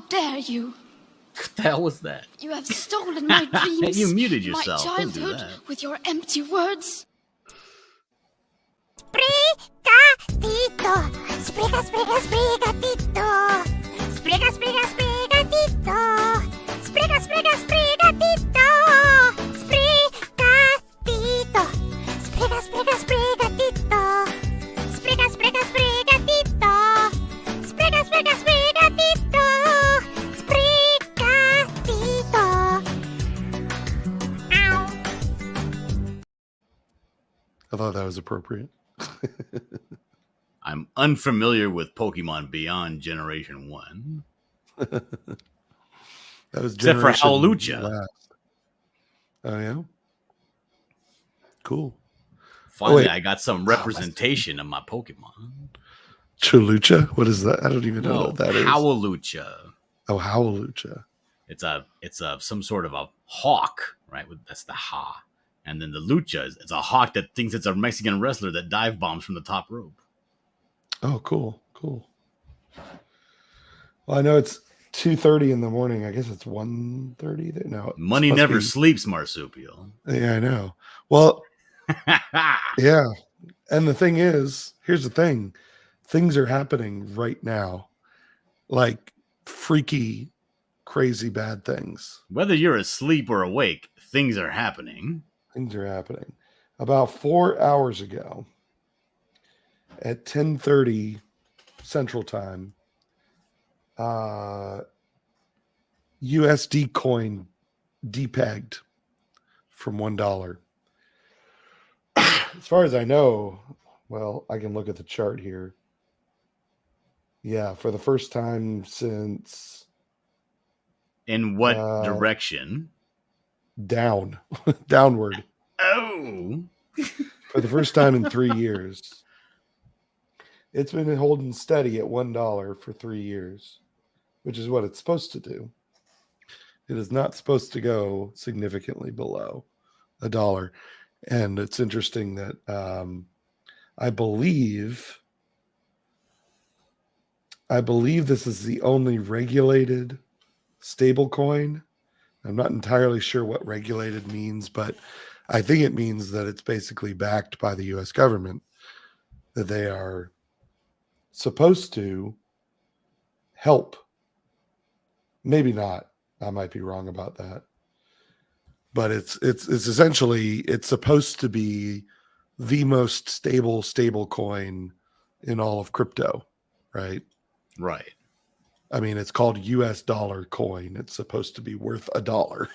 dare you? What the hell was that? You have stolen my dreams. You muted yourself. My Don't do childhood that. with your empty words. Sprigatito. Spriga, spriga, sprigatito. Spriga, spriga, sprigatito. Spriga, spriga, sprigatito. Sprigatito. Spriga, spriga, sprigatito. Spriga, spriga, sprigatito. Spriga, spriga, sprigatito. Sprigatito. Ow. I thought that was appropriate. I'm unfamiliar with Pokemon Beyond Generation 1. That was Except for Generation Howlucha. last. Oh, yeah? Cool. Finally, wait. I got some representation of my Pokemon. Cholucha? What is that? I don't even know No, what that is. Howlucha. Oh, Howlucha. It's some sort of a hawk, right? That's the ha. And then the lucha it's a hawk that thinks it's a Mexican wrestler that dive bombs from the top rope. Oh, cool. Cool. Well, I know it's 2:30 in the morning. I guess it's 1:30 there. No. Money never sleeps, Marsupial. Yeah, I know. Well, yeah. And the thing is, here's the thing. Things are happening right now. Like freaky, crazy bad things. Whether you're asleep or awake, things are happening. Things are happening. About 4 hours ago, at 10:30 Central Time, USD coin depegged from $1. As far as I know, well, I can look at the chart here. Yeah, for the first time since In what direction? downward. Oh. For the first time in 3 years. It's been holding steady at $1 for 3 years, which is what it's supposed to do. It is not supposed to go significantly below $1. And it's interesting that I believe this is the only regulated stable coin. I'm not entirely sure what regulated means, but I think it means that it's basically backed by the US government, that they are supposed to help. Maybe not. I might be wrong about that. But it's essentially, it's supposed to be the most stable coin in all of crypto, right? Right. I mean, it's called US dollar coin. It's supposed to be worth $1.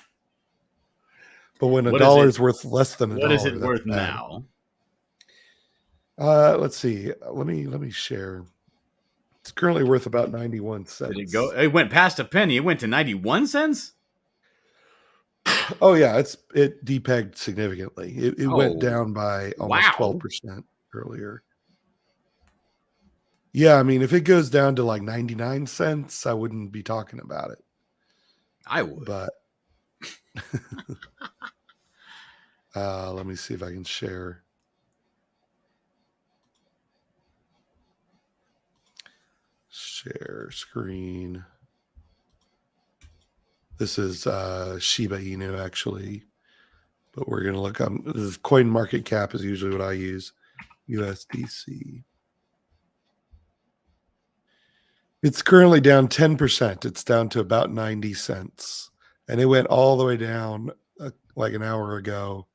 But when $1 is worth less than $1, what is it worth bad. now? Let's see. Let me share. It's currently worth about 91 cents. Did it go? It went past a penny. It went to 91 cents. Oh yeah, it depegged significantly. It went down by almost 12% earlier. Yeah, I mean, if it goes down to like 99 cents, I wouldn't be talking about it. I would. But let me see if I can share. Share screen. This is Shiba Inu, actually. But we're going to look on. This is Coin Market Cap is usually what I use. USDC. It's currently down 10%. It's down to about 90 cents. And it went all the way down like an hour ago,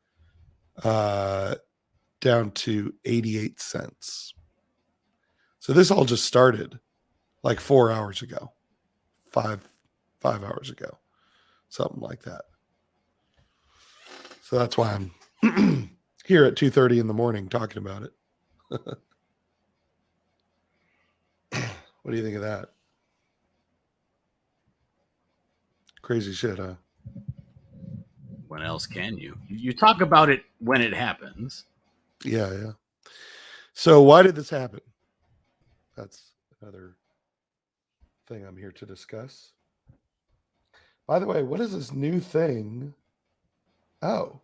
down to 88 cents. So this all just started like 4 hours ago, five hours ago, something like that. So that's why I'm here at 2:30 in the morning talking about it. What do you think of that? Crazy shit, huh? When else can you? You talk about it when it happens. Yeah. So why did this happen? That's another thing I'm here to discuss. By the way, what is this new thing? Oh.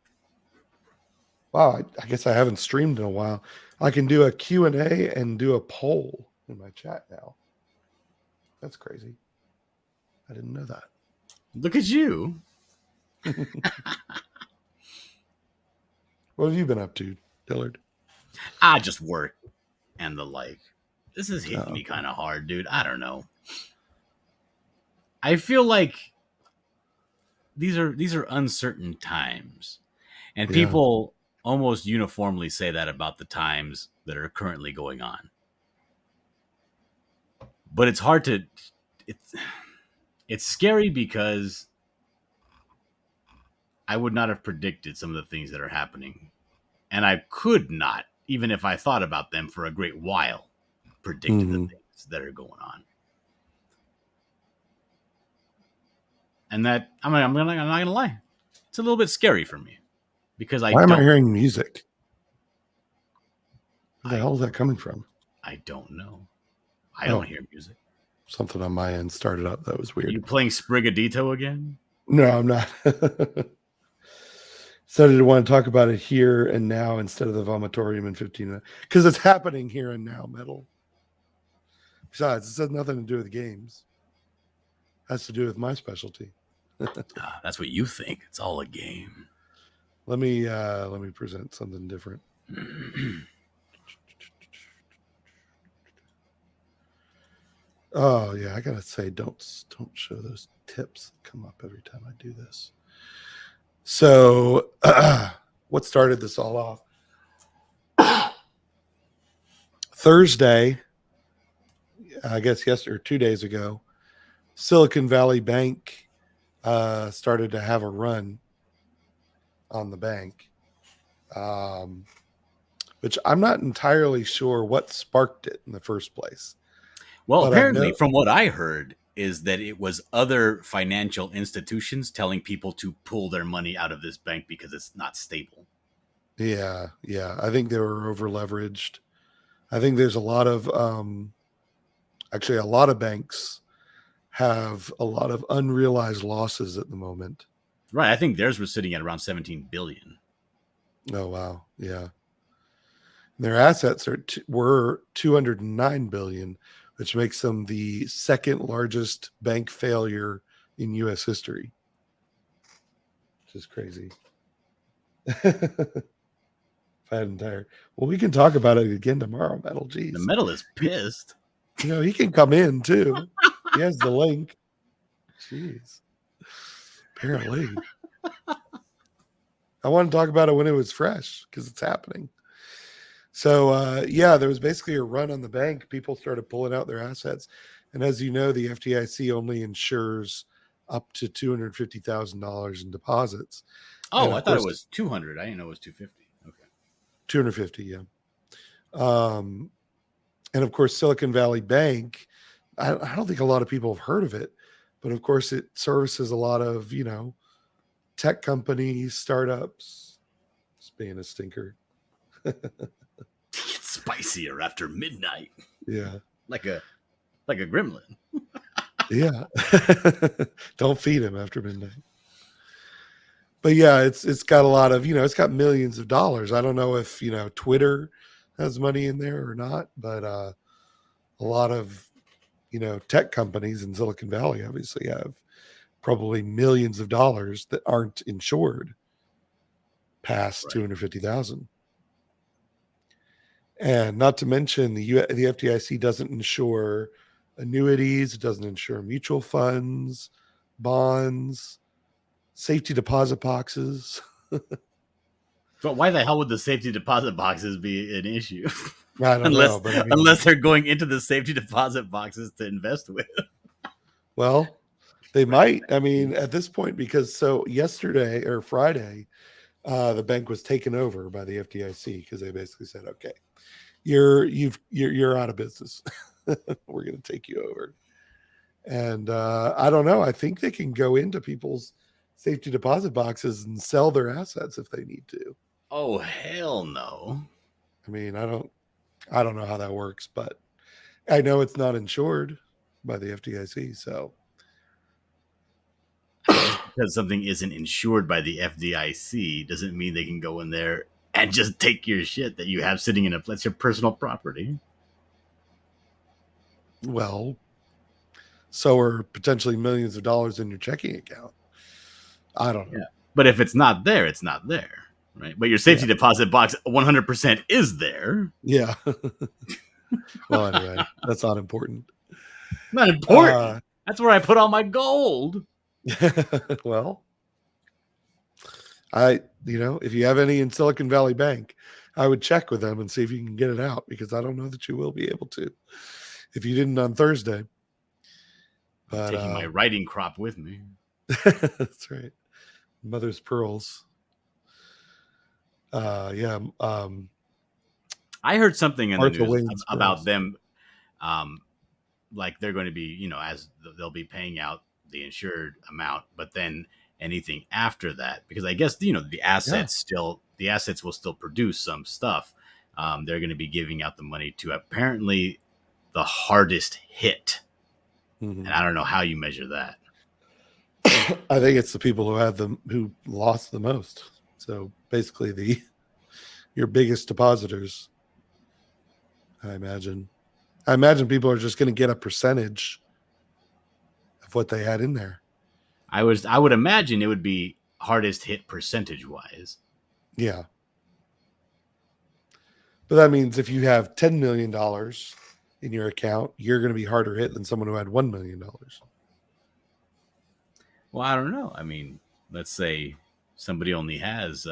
Wow, I guess I haven't streamed in a while. I can do a Q&A and do a poll in my chat now. That's crazy. I didn't know that. Look at you. What have you been up to, Dillard? I just work and the like. This is hitting me okay. kind of hard, dude. I don't know. I feel like these are uncertain times, and Yeah. people almost uniformly say that about the times that are currently going on. But it's hard to it's scary because I would not have predicted some of the things that are happening, and I could not, even if I thought about them for a great while, predict the things that are going on. And that I'm not gonna lie, it's a little bit scary for me because Why am I hearing music? Where the hell is that coming from? I don't know. I don't hear music. Something on my end started up. That was weird. Are you playing Sprigadito again? No, I'm not. So did I want to talk about it here and now instead of the vomitorium in 15 minutes? Because it's happening here and now, Metal. Besides, this has nothing to do with games. It has to do with my specialty. That's what you think. It's all a game. Let me present something different. Oh yeah, I gotta say, don't show those tips that come up every time I do this. So, what started this all off? Thursday, I guess yesterday or 2 days ago, Silicon Valley Bank started to have a run on the bank, which I'm not entirely sure what sparked it in the first place. Well, But apparently, from what I heard, is that it was other financial institutions telling people to pull their money out of this bank because it's not stable. Yeah. I think they were over leveraged. I think there's a lot of actually a lot of banks have a lot of unrealized losses at the moment. Right. I think theirs was sitting at around 17 billion. Oh wow. Yeah. Their assets were 209 billion, which makes them the second largest bank failure in U.S. history, which is crazy. Fat and tired. Well, we can talk about it again tomorrow, Metal. Jeez. The Metal is pissed. You know, he can come in too. He has the link. Jeez. Apparently. I want to talk about it when it was fresh because it's happening. So, there was basically a run on the bank. People started pulling out their assets. And as you know, the FDIC only insures up to $250,000 in deposits. Oh, I thought it was 200. I didn't know it was 250. Okay. 250, yeah. And of course, Silicon Valley Bank, I don't think a lot of people have heard of it, but of course it services a lot of, tech companies, startups. It's being a stinker. It's spicier after midnight. Yeah. Like a gremlin. Yeah. Don't feed him after midnight. But yeah, it's got a lot of, it's got millions of dollars. I don't know if, Twitter has money in there or not, but a lot of, tech companies in Silicon Valley obviously have probably millions of dollars that aren't insured past 250,000. And not to mention the FDIC doesn't insure annuities, it doesn't insure mutual funds, bonds, safety deposit boxes. But why the hell would the safety deposit boxes be an issue? I don't know. But unless they're going into the safety deposit boxes to invest with. Well, they might. I mean, at this point, because yesterday or Friday, the bank was taken over by the FDIC because they basically said, "Okay, you're out of business. We're going to take you over." And I don't know. I think they can go into people's safety deposit boxes and sell their assets if they need to. Oh, hell no. I mean, I don't know how that works, but I know it's not insured by the FDIC. So because something isn't insured by the FDIC doesn't mean they can go in there and just take your shit that you have sitting in that's your personal property. Well, so are potentially millions of dollars in your checking account. I don't know. Yeah. But if it's not there, it's not there, right? But your safety deposit box 100% is there. Yeah. Well, anyway, that's not important. Not important. That's where I put all my gold. Well, if you have any in Silicon Valley Bank, I would check with them and see if you can get it out, because I don't know that you will be able to if you didn't on Thursday. But taking my writing crop with me. That's right. Mother's pearls. Yeah. I heard something in the Martha news Wayne's about pearls. them, like they're going to be, as they'll be paying out the insured amount, but then anything after that, because I guess the assets the assets will still produce some stuff. They're going to be giving out the money to apparently the hardest hit, and I don't know how you measure that. I think it's the people who lost the most. So basically, your biggest depositors. I imagine people are just going to get a percentage of what they had in there. I would imagine it would be hardest hit percentage wise. Yeah. But that means if you have $10 million in your account, you're going to be harder hit than someone who had $1 million. Well, I don't know. I mean, let's say somebody only has.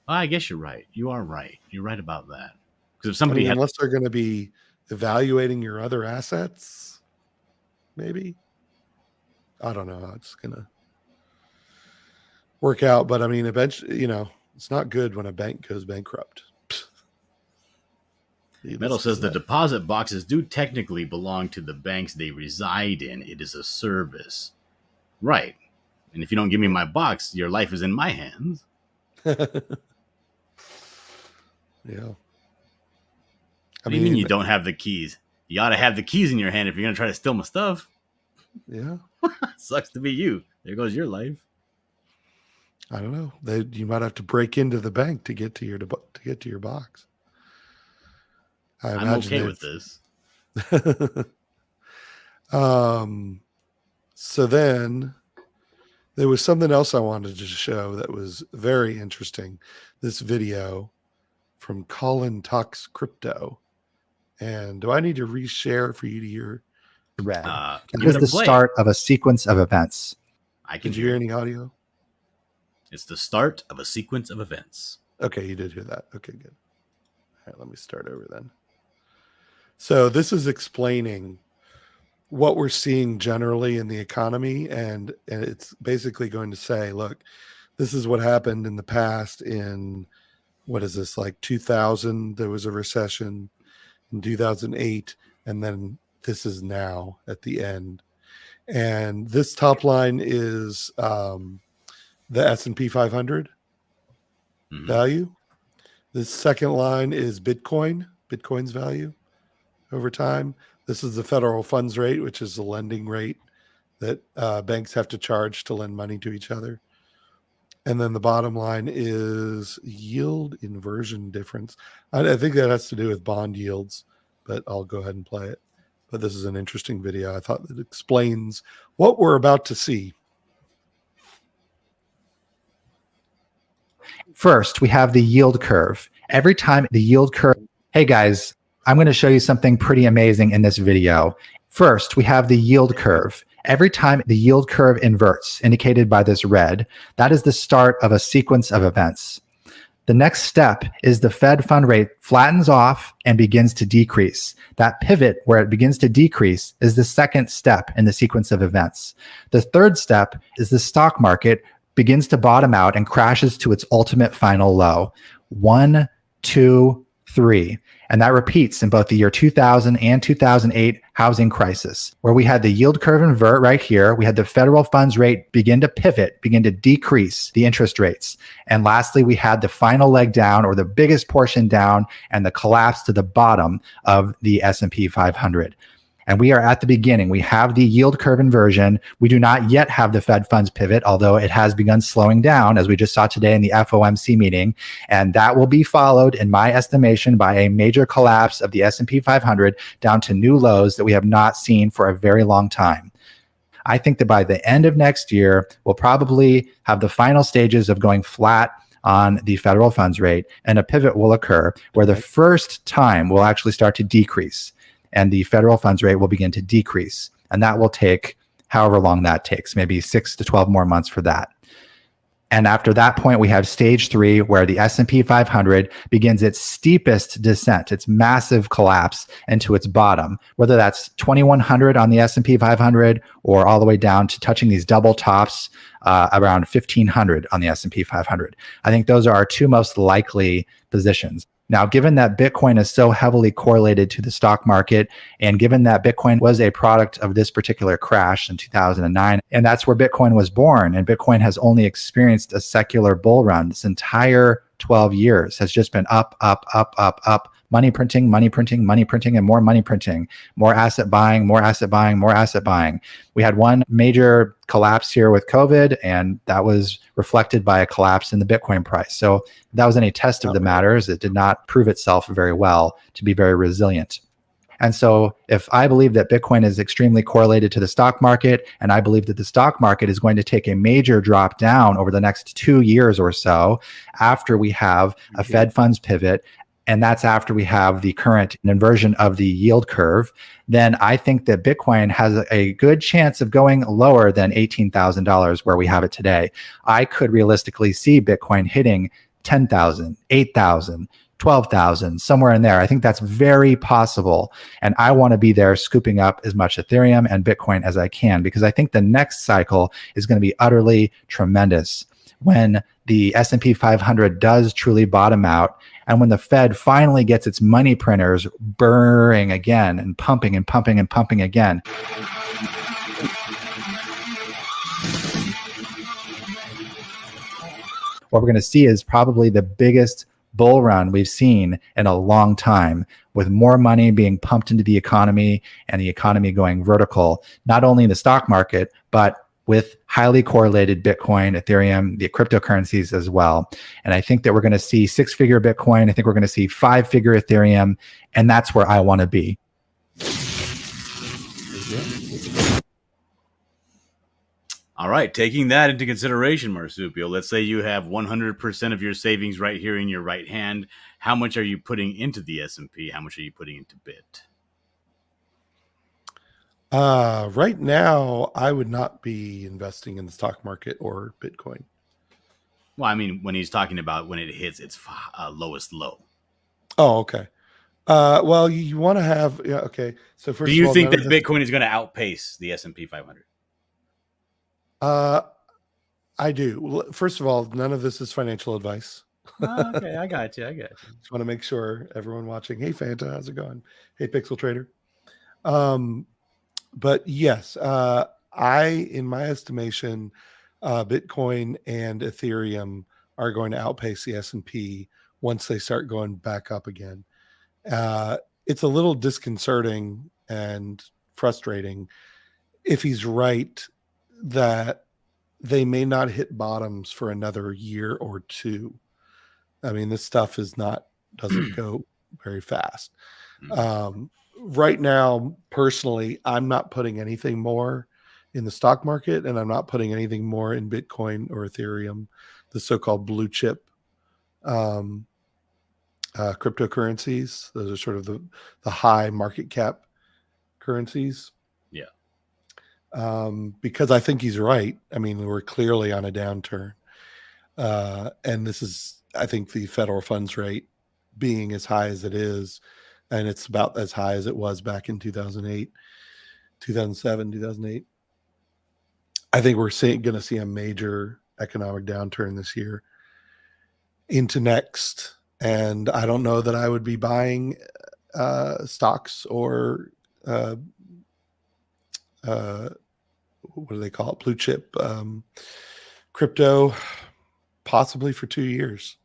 I guess you're right. You are right. You're right about that. Because if somebody unless they're going to be evaluating your other assets, maybe. I don't know how it's going to work out. But I mean, eventually, it's not good when a bank goes bankrupt. Metal says the deposit boxes do technically belong to the banks they reside in. It is a service. Right. And if you don't give me my box, your life is in my hands. Yeah. I mean, you don't have the keys. You ought to have the keys in your hand if you're going to try to steal my stuff. Yeah. Sucks to be you. There goes your life. I don't know. You might have to break into the bank to get to your box. I'm okay with this. So then there was something else I wanted to show that was very interesting. This video from Colin Talks Crypto. And do I need to reshare for you to hear? Red. It was the start of a sequence of events. Did you hear any audio? It's the start of a sequence of events. Okay, you did hear that. Okay, good. All right, let me start over then. So this is explaining what we're seeing generally in the economy, and it's basically going to say, look, this is what happened in the past in, what is this, like 2000, there was a recession, in 2008, and then this is now at the end. And this top line is the S&P 500 value. This second line is Bitcoin's value over time. This is the federal funds rate, which is the lending rate that banks have to charge to lend money to each other. And then the bottom line is yield inversion difference. I think that has to do with bond yields, but I'll go ahead and play it. But this is an interesting video. I thought that explains what we're about to see. First, we have the yield curve. Every time the yield curve, hey guys, I'm going to show you something pretty amazing in this video. First, we have the yield curve. Every time the yield curve inverts, indicated by this red, that is the start of a sequence of events. The next step is the Fed fund rate flattens off and begins to decrease. That pivot where it begins to decrease is the second step in the sequence of events. The third step is the stock market begins to bottom out and crashes to its ultimate final low. 1, 2, 3. And that repeats in both the year 2000 and 2008 housing crisis, where we had the yield curve invert right here. We had the federal funds rate begin to pivot, begin to decrease the interest rates. And lastly, we had the final leg down, or the biggest portion down, and the collapse to the bottom of the S&P 500. And we are at the beginning. We have the yield curve inversion. We do not yet have the Fed funds pivot, although it has begun slowing down, as we just saw today in the FOMC meeting. And that will be followed, in my estimation, by a major collapse of the S&P 500 down to new lows that we have not seen for a very long time. I think that by the end of next year, we'll probably have the final stages of going flat on the federal funds rate, and a pivot will occur where the first time will actually start to decrease and the federal funds rate will begin to decrease. And that will take however long that takes, maybe 6 to 12 more months for that. And after that point, we have stage 3, where the S&P 500 begins its steepest descent, its massive collapse into its bottom, whether that's 2,100 on the S&P 500 or all the way down to touching these double tops around 1,500 on the S&P 500. I think those are our two most likely positions. Now, given that Bitcoin is so heavily correlated to the stock market, and given that Bitcoin was a product of this particular crash in 2009, and that's where Bitcoin was born, and Bitcoin has only experienced a secular bull run this entire 12 years, has just been up, up, up, up, up, money printing, money printing, money printing, and more money printing, more asset buying, more asset buying, more asset buying. We had one major collapse here with COVID, and that was reflected by a collapse in the Bitcoin price. So that was any test of the matters. It did not prove itself very well to be very resilient. And so if I believe that Bitcoin is extremely correlated to the stock market, and I believe that the stock market is going to take a major drop down over the next 2 years or so, after we have a Fed funds pivot, and that's after we have the current inversion of the yield curve, then I think that Bitcoin has a good chance of going lower than $18,000 where we have it today. I could realistically see Bitcoin hitting 10,000, 8,000, 12,000, somewhere in there. I think that's very possible. And I want to be there scooping up as much Ethereum and Bitcoin as I can, because I think the next cycle is going to be utterly tremendous when the S&P 500 does truly bottom out, and when the Fed finally gets its money printers burring again and pumping and pumping and pumping again. What we're going to see is probably the biggest bull run we've seen in a long time, with more money being pumped into the economy and the economy going vertical, not only in the stock market, but with highly correlated Bitcoin, Ethereum, the cryptocurrencies as well. And I think that we're going to see 6-figure Bitcoin. I think we're going to see 5-figure Ethereum. And that's where I want to be. All right, taking that into consideration, Marsupio, let's say you have 100% of your savings right here in your right hand. How much are you putting into the S&P? How much are you putting into Bit? Right now, I would not be investing in the stock market or Bitcoin. Well, I mean, when he's talking about when it hits its lowest low. Oh, okay. Well, you want to have, yeah, okay. So first, do you of all, think that Bitcoin is going to outpace the S&P 500? I do. First of all, none of this is financial advice. Okay, I got you. Just want to make sure everyone watching. Hey, Fanta, how's it going? Hey, Pixel Trader. But yes, in my estimation, Bitcoin and Ethereum are going to outpace the S&P once they start going back up again. It's a little disconcerting and frustrating if he's right that they may not hit bottoms for another year or two. I mean, this stuff doesn't go very fast. Right now, personally, I'm not putting anything more in the stock market, and I'm not putting anything more in Bitcoin or Ethereum, the so-called blue chip cryptocurrencies. Those are sort of the high market cap currencies. Yeah. Because I think he's right. I mean, we're clearly on a downturn. And this is, I think, the federal funds rate being as high as it is, and it's about as high as it was back in 2007, 2008. I think we're going to see a major economic downturn this year into next. And I don't know that I would be buying stocks or what do they call it? Blue chip crypto, possibly for 2 years,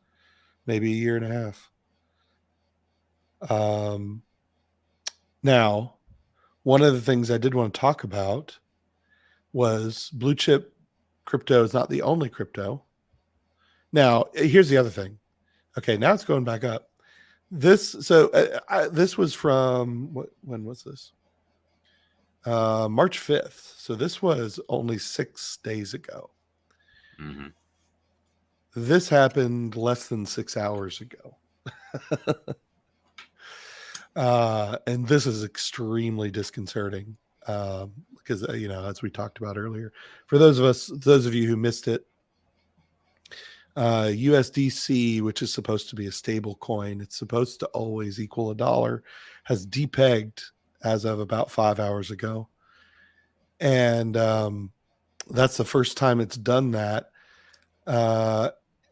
maybe a year and a half. Now, one of the things I did want to talk about was blue chip crypto is not the only crypto. Now, here's the other thing. Okay, now it's going back up. This was from when was this? March 5th. So this was only 6 days ago. Mm-hmm. This happened less than 6 hours ago. And this is extremely disconcerting because, as we talked about earlier, for those of you who missed it, USDC, which is supposed to be a stable coin, it's supposed to always equal $1, has depegged as of about 5 hours ago. And that's the first time it's done that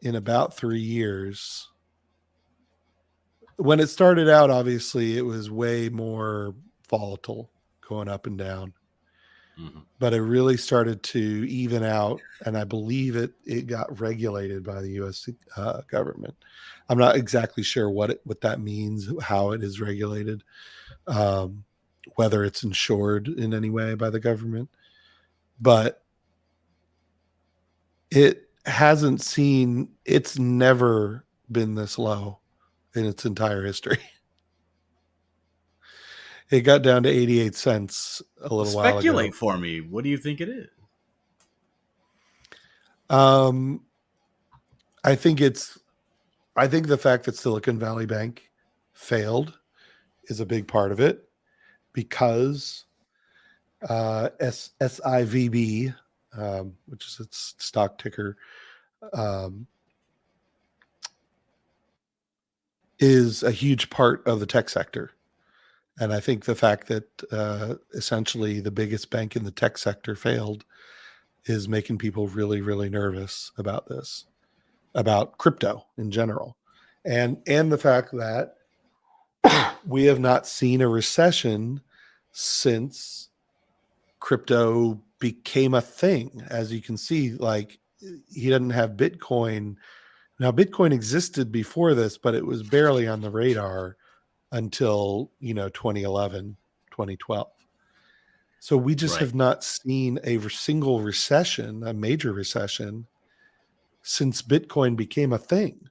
in about 3 years. When it started out, obviously, it was way more volatile, going up and down. Mm-hmm. But it really started to even out, and I believe it got regulated by the U.S. Government. I'm not exactly sure what that means, how it is regulated, whether it's insured in any way by the government. But it's never been this low in its entire history. It got down to 88 cents a little while ago. Speculate for me. What do you think it is? I think the fact that Silicon Valley Bank failed is a big part of it, because SIVB, which is its stock ticker, is a huge part of the tech sector. And I think the fact that essentially the biggest bank in the tech sector failed is making people really, really nervous about this, about crypto in general. And the fact that we have not seen a recession since crypto became a thing. As you can see, like, he doesn't have Bitcoin. Now, Bitcoin existed before this, but it was barely on the radar until 2011, 2012. So we just have not seen a single recession, a major recession, since Bitcoin became a thing,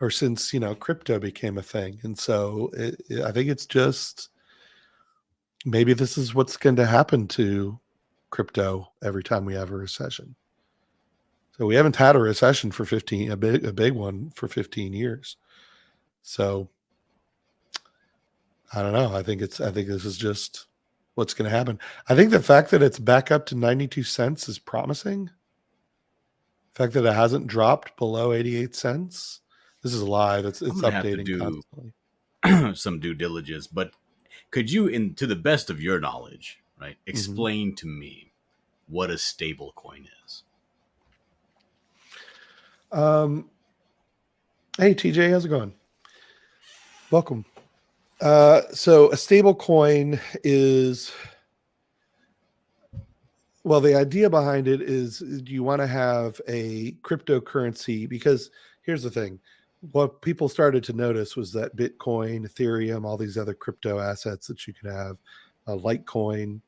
or since crypto became a thing. And so I think it's just, maybe this is what's going to happen to crypto every time we have a recession. So we haven't had a recession for a big one for 15 years. So I don't know. I think this is just what's going to happen. I think the fact that it's back up to 92 cents is promising. The fact that it hasn't dropped below 88 cents. This is live. It's updating constantly. Some due diligence, but could you, to the best of your knowledge, right, explain to me what a stable coin is? Hey TJ, how's it going? Welcome. So a stable coin is, well, the idea behind it is you want to have a cryptocurrency, because here's the thing. What people started to notice was that Bitcoin, Ethereum, all these other crypto assets that you could have, Litecoin,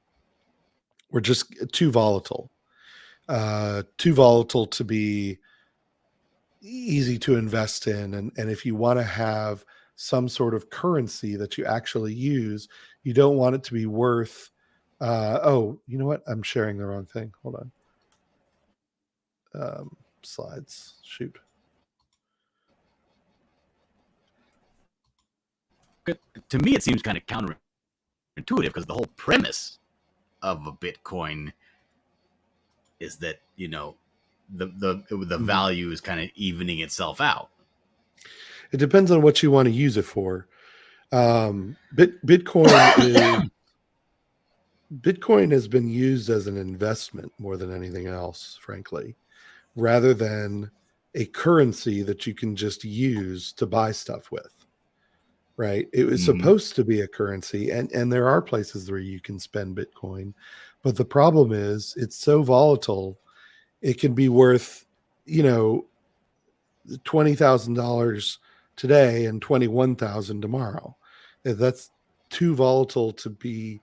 were just too volatile to be easy to invest in. And if you want to have some sort of currency that you actually use, you don't want it to be worth, you know what? I'm sharing the wrong thing. Hold on. Slides, shoot. To me, it seems kind of counterintuitive, because the whole premise of a Bitcoin is that, the value is kind of evening itself out. It depends on what you want to use it for. Bitcoin has been used as an investment more than anything else, frankly, rather than a currency that you can just use to buy stuff with. Right? It was supposed to be a currency, and there are places where you can spend Bitcoin, but the problem is it's so volatile. It can be worth, $20,000 today and $21,000 tomorrow. That's too volatile to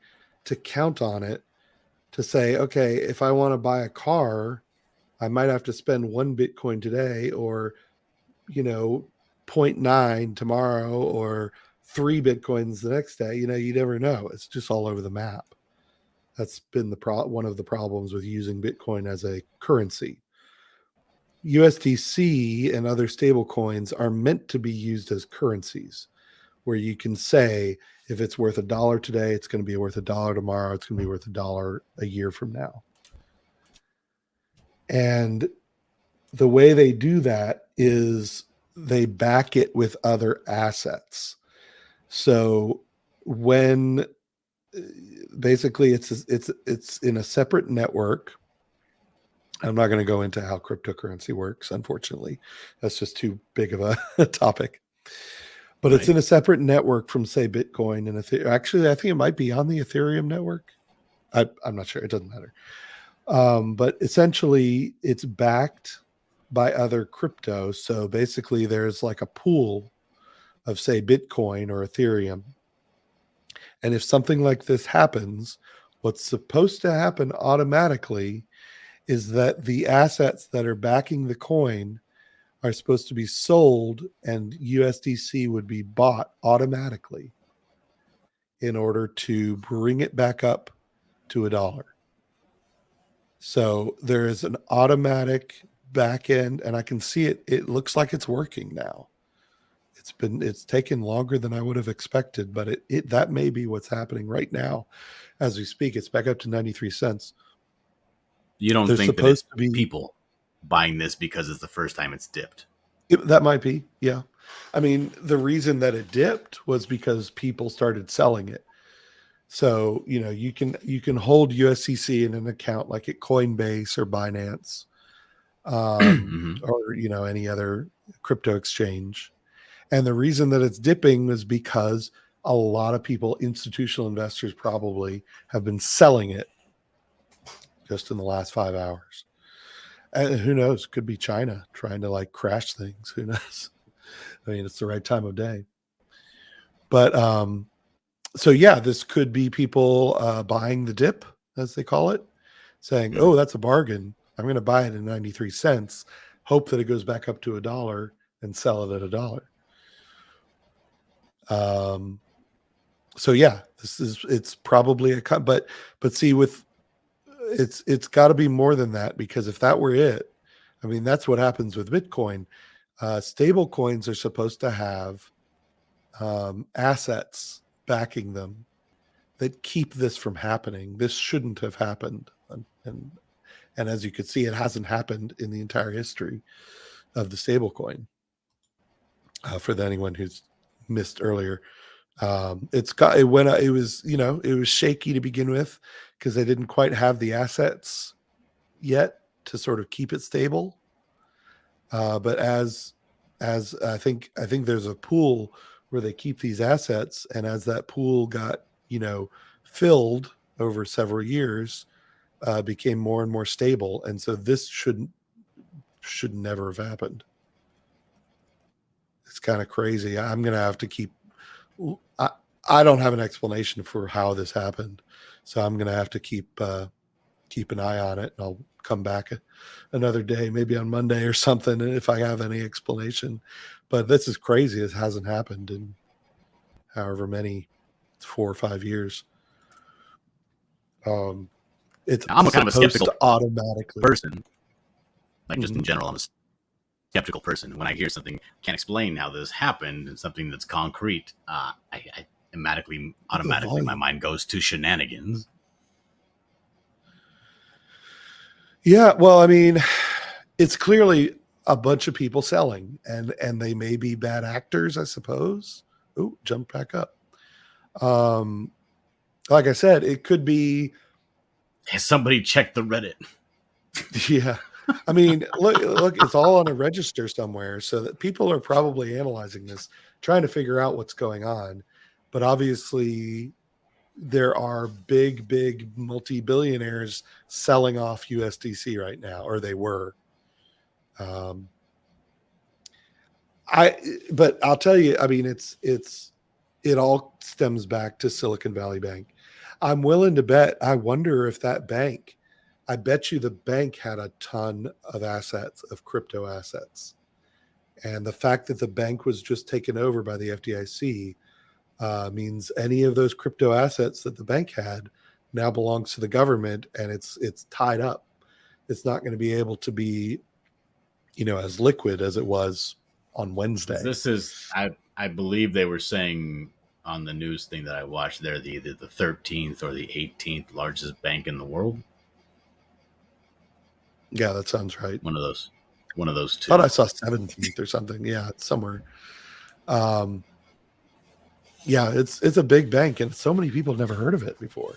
count on it, to say, okay, if I want to buy a car, I might have to spend 1 Bitcoin today, or, 0.9 tomorrow, or 3 Bitcoins the next day. You never know. It's just all over the map. That's been one of the problems with using Bitcoin as a currency. USDC and other stable coins are meant to be used as currencies, where you can say, if it's worth $1 today, it's going to be worth $1 tomorrow. It's going to be worth $1 a year from now. And the way they do that is they back it with other assets. So when basically it's in a separate network. I'm not going to go into how cryptocurrency works, unfortunately. That's just too big of a topic. But It's in a separate network from, say, Bitcoin and Ethereum. Actually, I think it might be on the Ethereum network. I'm not sure. It doesn't matter. But essentially, it's backed by other crypto. So basically, there's like a pool of, say, Bitcoin or Ethereum. And if something like this happens, what's supposed to happen automatically is that the assets that are backing the coin are supposed to be sold, and USDC would be bought automatically in order to bring it back up to $1. So there is an automatic back end, and I can see it. It looks like it's working now. It's taken longer than I would have expected, but that may be what's happening right now as we speak. It's back up to 93 cents. You don't think that it's people buying this because it's the first time it's dipped? That might be, yeah. I mean, the reason that it dipped was because people started selling it. So, you can hold USDC in an account like at Coinbase or Binance, or, any other crypto exchange. And the reason that it's dipping is because a lot of people, institutional investors probably, have been selling it just in the last 5 hours. And who knows? Could be China trying to crash things. Who knows? I mean, it's the right time of day. But so yeah, this could be people buying the dip, as they call it, saying, "Oh, that's a bargain. I'm going to buy it at 93 cents, hope that it goes back up to $1, and sell it at $1." So yeah, it's probably but see, it's got to be more than that, because if that were it, I mean, that's what happens with Bitcoin. Stable coins are supposed to have assets backing them that keep this from happening. This shouldn't have happened. And as you could see, it hasn't happened in the entire history of the stable coin. For anyone who's missed earlier, it was shaky to begin with because they didn't quite have the assets yet to sort of keep it stable. But as I think there's a pool where they keep these assets, and as that pool got filled over several years, became more and more stable, and so this should never have happened. It's kind of crazy. I'm gonna have to keep. I don't have an explanation for how this happened, so I'm gonna have to keep an eye on it, and I'll come back another day, maybe on Monday or something, if I have any explanation. But this is crazy. It hasn't happened in however many, 4 or 5 years. It's I'm a kind of a skeptical automatically person. Just in general, I'm a skeptical person. When I hear something, can't explain how this happened, and something that's concrete, I automatically my mind goes to shenanigans. Yeah, well, I mean, it's clearly a bunch of people selling, and they may be bad actors, I suppose. Oh, jump back up. Like I said, it could be. Somebody check the Reddit. Yeah, I mean, look, it's all on a register somewhere, so that people are probably analyzing this, trying to figure out what's going on. But obviously, there are big multi-billionaires selling off USDC right now, or they were. But I'll tell you, I mean, it's it all stems back to Silicon Valley Bank. I'm willing to bet. I wonder if that bank, I bet you the bank had a ton of assets, of crypto assets. And the fact that the bank was just taken over by the FDIC means any of those crypto assets that the bank had now belongs to the government, and it's tied up. It's not going to be able to be, as liquid as it was on Wednesday. This is, I believe they were saying on the news thing that I watched, they're either the 13th or the 18th largest bank in the world. Yeah, that sounds right. One of those two. I thought I saw 17th or something. Yeah, it's somewhere. Yeah, it's a big bank, and so many people have never heard of it before.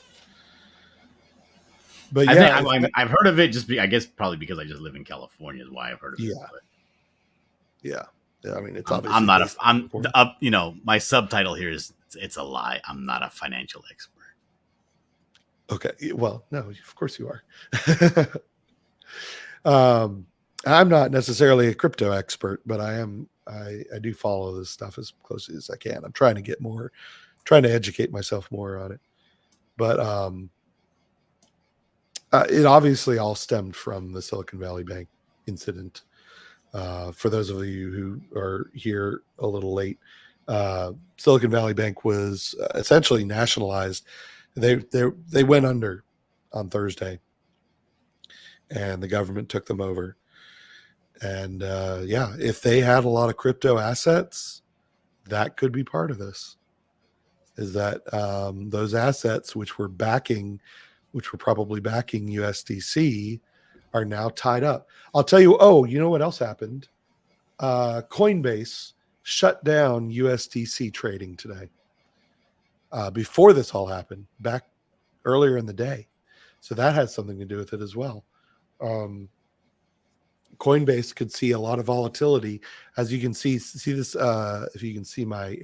But yeah, I've heard of it. I guess probably because I just live in California is why I've heard of it. But yeah. I mean, it's I'm not my subtitle here is it's a lie. I'm not a financial expert. Okay. Well, no, of course you are. I'm not necessarily a crypto expert, but I do follow this stuff as closely as I can. I'm trying to educate myself more on it. But it obviously all stemmed from the Silicon Valley Bank incident. For those of you who are here a little late, Silicon Valley Bank was essentially nationalized. They went under on Thursday, and the government took them over. And if they had a lot of crypto assets, that could be part of this. Is that those assets which were probably backing USDC are now tied up. I'll tell you, you know what else happened? Coinbase shut down USDC trading today. Before this all happened, back earlier in the day. So that has something to do with it as well. Coinbase could see a lot of volatility. As you can see this, if you can see my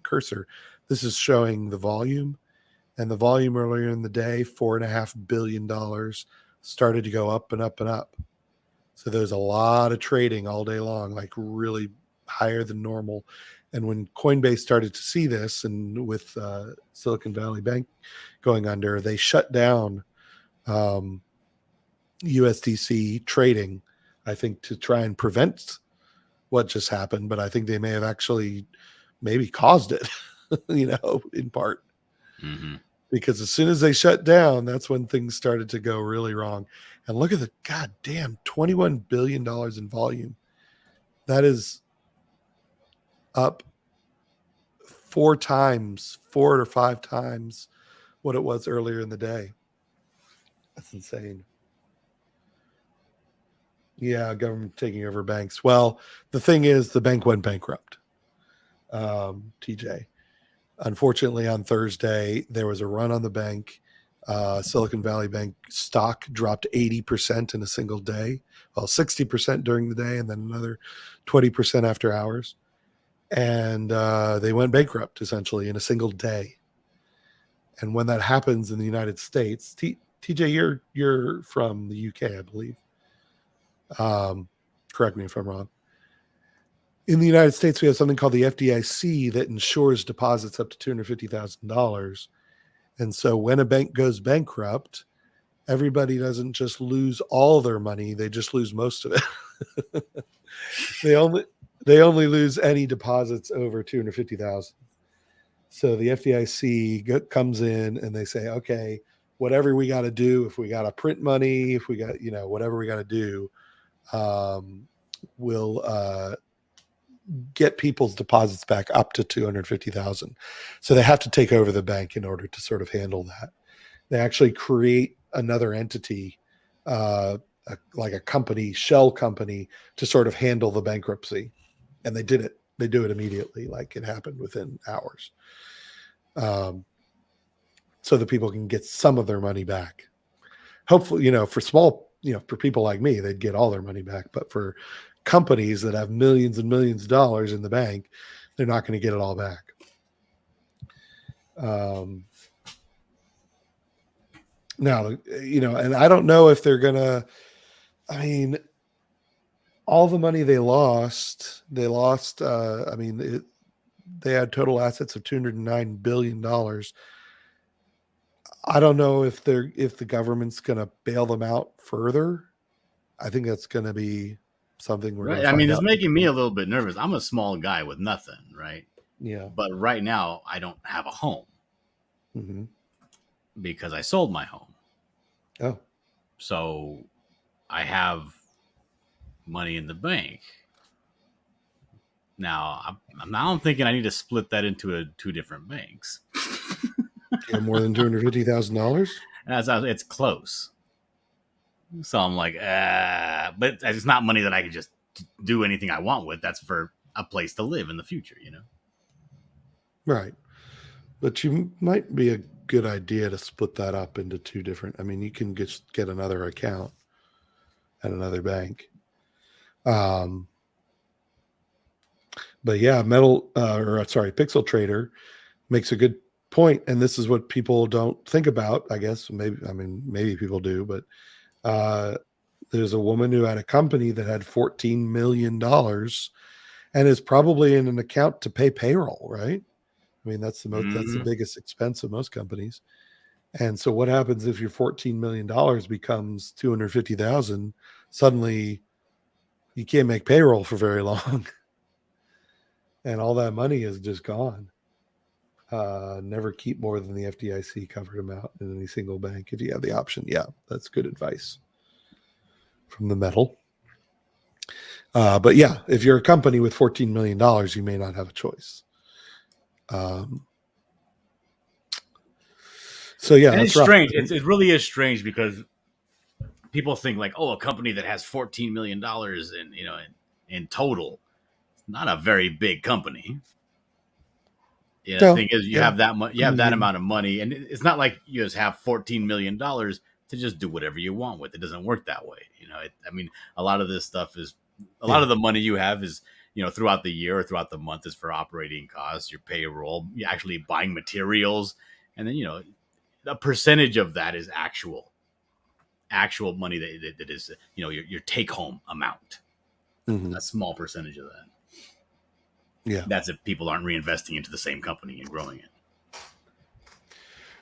cursor, this is showing the volume. And the volume earlier in the day, $4.5 billion, started to go up and up and up. So there's a lot of trading all day long, like really higher than normal. And when Coinbase started to see this, and with Silicon Valley Bank going under, they shut down USDC trading, I think, to try and prevent what just happened. But I think they may have actually maybe caused it, in part. Mm-hmm. Because as soon as they shut down, that's when things started to go really wrong. And look at the goddamn $21 billion in volume. That is up 4 or 5 times what it was earlier in the day. That's insane. Yeah, government taking over banks. Well, the thing is, the bank went bankrupt. TJ. Unfortunately, on Thursday, there was a run on the bank. Silicon Valley Bank stock dropped 80% in a single day. Well, 60% during the day, and then another 20% after hours. And they went bankrupt, essentially, in a single day. And when that happens in the United States, TJ, you're from the UK, I believe. Correct me if I'm wrong. In the United States, we have something called the FDIC that insures deposits up to $250,000. And so when a bank goes bankrupt, everybody doesn't just lose all their money. They just lose most of it. They only lose any deposits over $250,000. So the FDIC comes in and they say, okay, whatever we got to do, if we got to print money, if we got, whatever we got to do, we'll get people's deposits back up to $250,000. So they have to take over the bank in order to sort of handle that. They actually create another entity, like a company, shell company, to sort of handle the bankruptcy. And they did it. They do it immediately. Like it happened within hours. So that people can get some of their money back. Hopefully, for small, for people like me, they'd get all their money back. But for companies that have millions and millions of dollars in the bank, they're not going to get it all back. Now, and I don't know if they're going to, all the money they lost, they had total assets of $209 billion. I don't know if the government's going to bail them out further. I think that's going to be something we're going Right. to I find mean, it's out. making me a little bit nervous. I'm a small guy with nothing, right? Yeah. But right now, I don't have a home Mm-hmm. because I sold my home. Oh. So I have money in the bank. Now, I'm thinking I need to split that into two different banks. You have more than $250,000? It's close. So I'm like, but it's not money that I can just do anything I want with. That's for a place to live in the future, you know? Right. But you might be a good idea to split that up into two different. I mean, you can just get another account at another bank. But yeah, Pixel Trader makes a good point, and this is what people don't think about. I guess maybe people do, but there's a woman who had a company that had $14 million and is probably in an account to pay payroll, right? I mean, that's the biggest expense of most companies. And so what happens if your $14 million becomes $250,000? Suddenly you can't make payroll for very long. And all that money is just gone. Never keep more than the FDIC covered amount in any single bank if you have the option. Yeah, that's good advice from the metal. But yeah, if you're a company with $14 million, you may not have a choice. So yeah, and that's it's strange. rough. It really is strange because people think like, oh, a company that has $14 million in total, not a very big company. Yeah, the thing is, you have that amount of money, and it's not like you just have $14 million to just do whatever you want with. It doesn't work that way, you know. I mean, a lot of this stuff is a lot of the money you have is, you know, throughout the year or throughout the month is for operating costs, your payroll, you actually buying materials, and then, you know, a percentage of that is actual money that is, you know, your take home amount. Mm-hmm. A small percentage of that. Yeah. That's if people aren't reinvesting into the same company and growing it.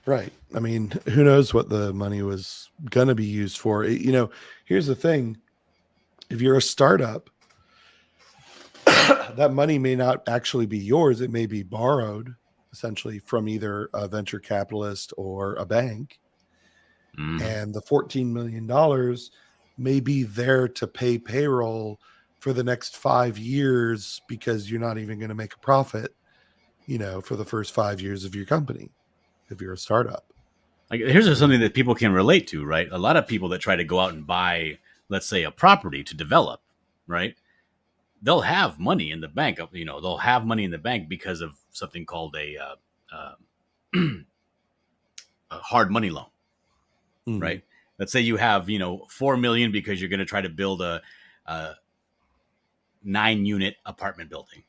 Right. I mean, who knows what the money was going to be used for? You know, here's the thing. If you're a startup, that money may not actually be yours. It may be borrowed essentially from either a venture capitalist or a bank. Mm. And the $14 million may be there to pay payroll for the next 5 years because you're not even going to make a profit, you know, for the first 5 years of your company if you're a startup. Like, here's something that people can relate to, right? A lot of people that try to go out and buy, let's say, a property to develop, right? They'll have money in the bank. You know, they'll have money in the bank because of something called a hard money loan, right? Let's say you have, you know, $4 million because you're going to try to build a 9-unit apartment building.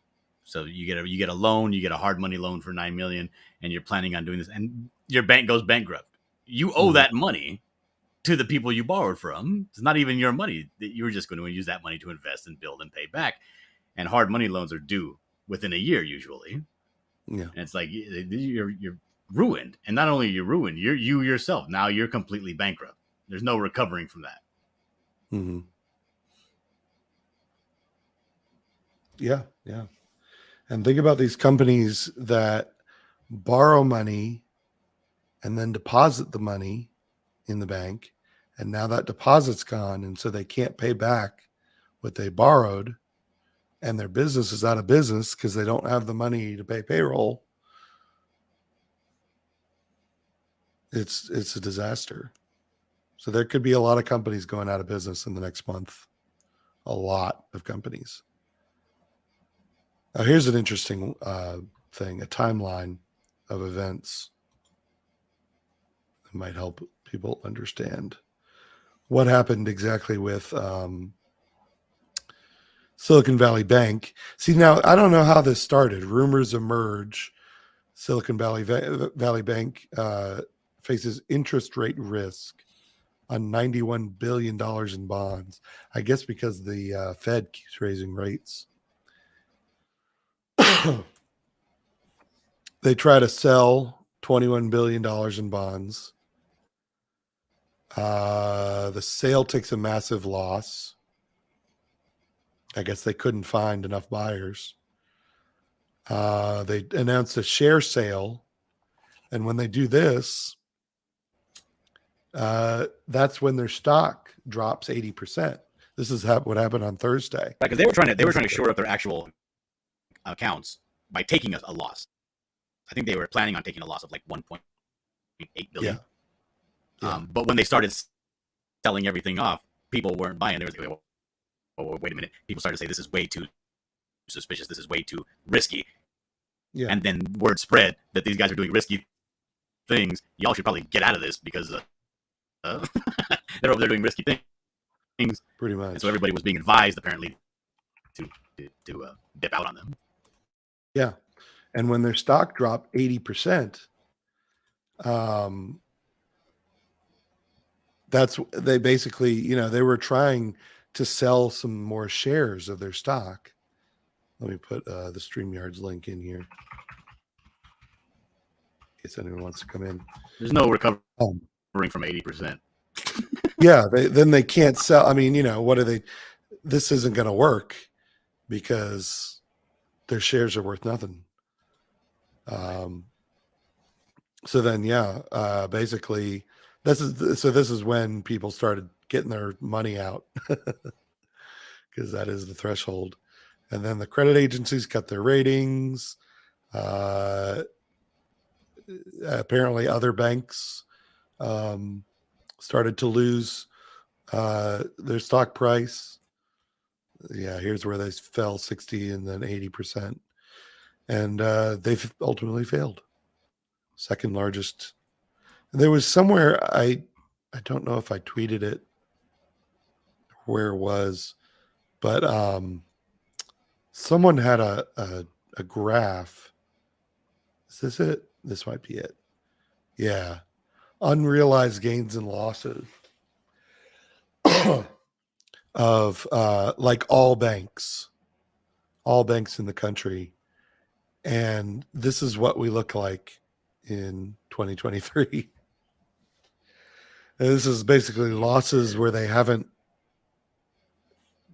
So you get a loan, you get a hard money loan for $9 million, and you're planning on doing this, and your bank goes bankrupt. You owe that money to the people you borrowed from. It's not even your money. You were just going to use that money to invest and build and pay back. And hard money loans are due within a year usually. Yeah, and it's like you're ruined, and not only are you ruined, you yourself now you're completely bankrupt. There's no recovering from that. Mm-hmm. Yeah, yeah. And think about these companies that borrow money and then deposit the money in the bank. And now that deposit's gone. And so they can't pay back what they borrowed. And their business is out of business because they don't have the money to pay payroll. It's a disaster. So there could be a lot of companies going out of business in the next month. A lot of companies. Now, here's an interesting thing, a timeline of events that might help people understand what happened exactly with Silicon Valley Bank. See, now, I don't know how this started. Rumors emerge. Silicon Valley Bank faces interest rate risk on $91 billion in bonds. I guess because the Fed keeps raising rates. They try to sell $21 billion in bonds. The sale takes a massive loss. I guess they couldn't find enough buyers. They announced a share sale. And when they do this, that's when their stock drops 80%. This is what happened on Thursday. Because they were trying to shore up their actual accounts by taking a loss. I think they were planning on taking a loss of like 1.8 billion. Yeah. But when they started selling everything off, people weren't buying. They were like, oh, wait a minute. People started to say this is way too suspicious. This is way too risky. Yeah. And then word spread that these guys are doing risky things. Y'all should probably get out of this because they're over there doing risky things. Pretty much. And so everybody was being advised apparently to dip out on them. Yeah. And when their stock dropped 80%, that's they basically, they were trying to sell some more shares of their stock. Let me put the StreamYard's link in here in case anyone wants to come in. There's no recovering from 80%. Yeah, then they can't sell. I mean, what are they? This isn't going to work because their shares are worth nothing. So then, basically, this is when people started getting their money out because that is the threshold. And then the credit agencies cut their ratings. Apparently, other banks started to lose their stock price. Yeah, here's where they fell 60 and then 80%. And they've ultimately failed. Second largest. There was somewhere, I don't know if I tweeted it, where it was, but someone had a graph. Is this it? This might be it. Yeah. Unrealized gains and losses of like all banks in the country. And this is what we look like in 2023. And this is basically losses where they haven't,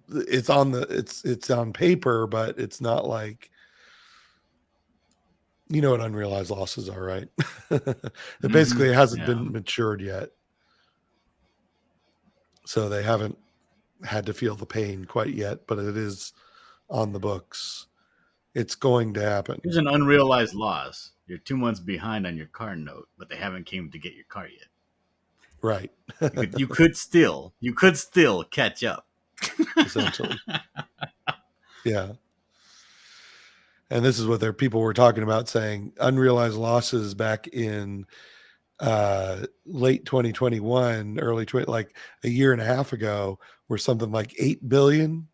it's on paper, but it's not like, you know what unrealized losses are, right? It basically hasn't been matured yet. So they haven't had to feel the pain quite yet, but it is on the books. It's going to happen. Here's an unrealized loss. You're 2 months behind on your car note, but they haven't came to get your car yet. Right. You could still catch up. Essentially. Yeah. And this is what people were talking about, saying unrealized losses back in late 2021, early 20, like a year and a half ago, were something like $8 billion.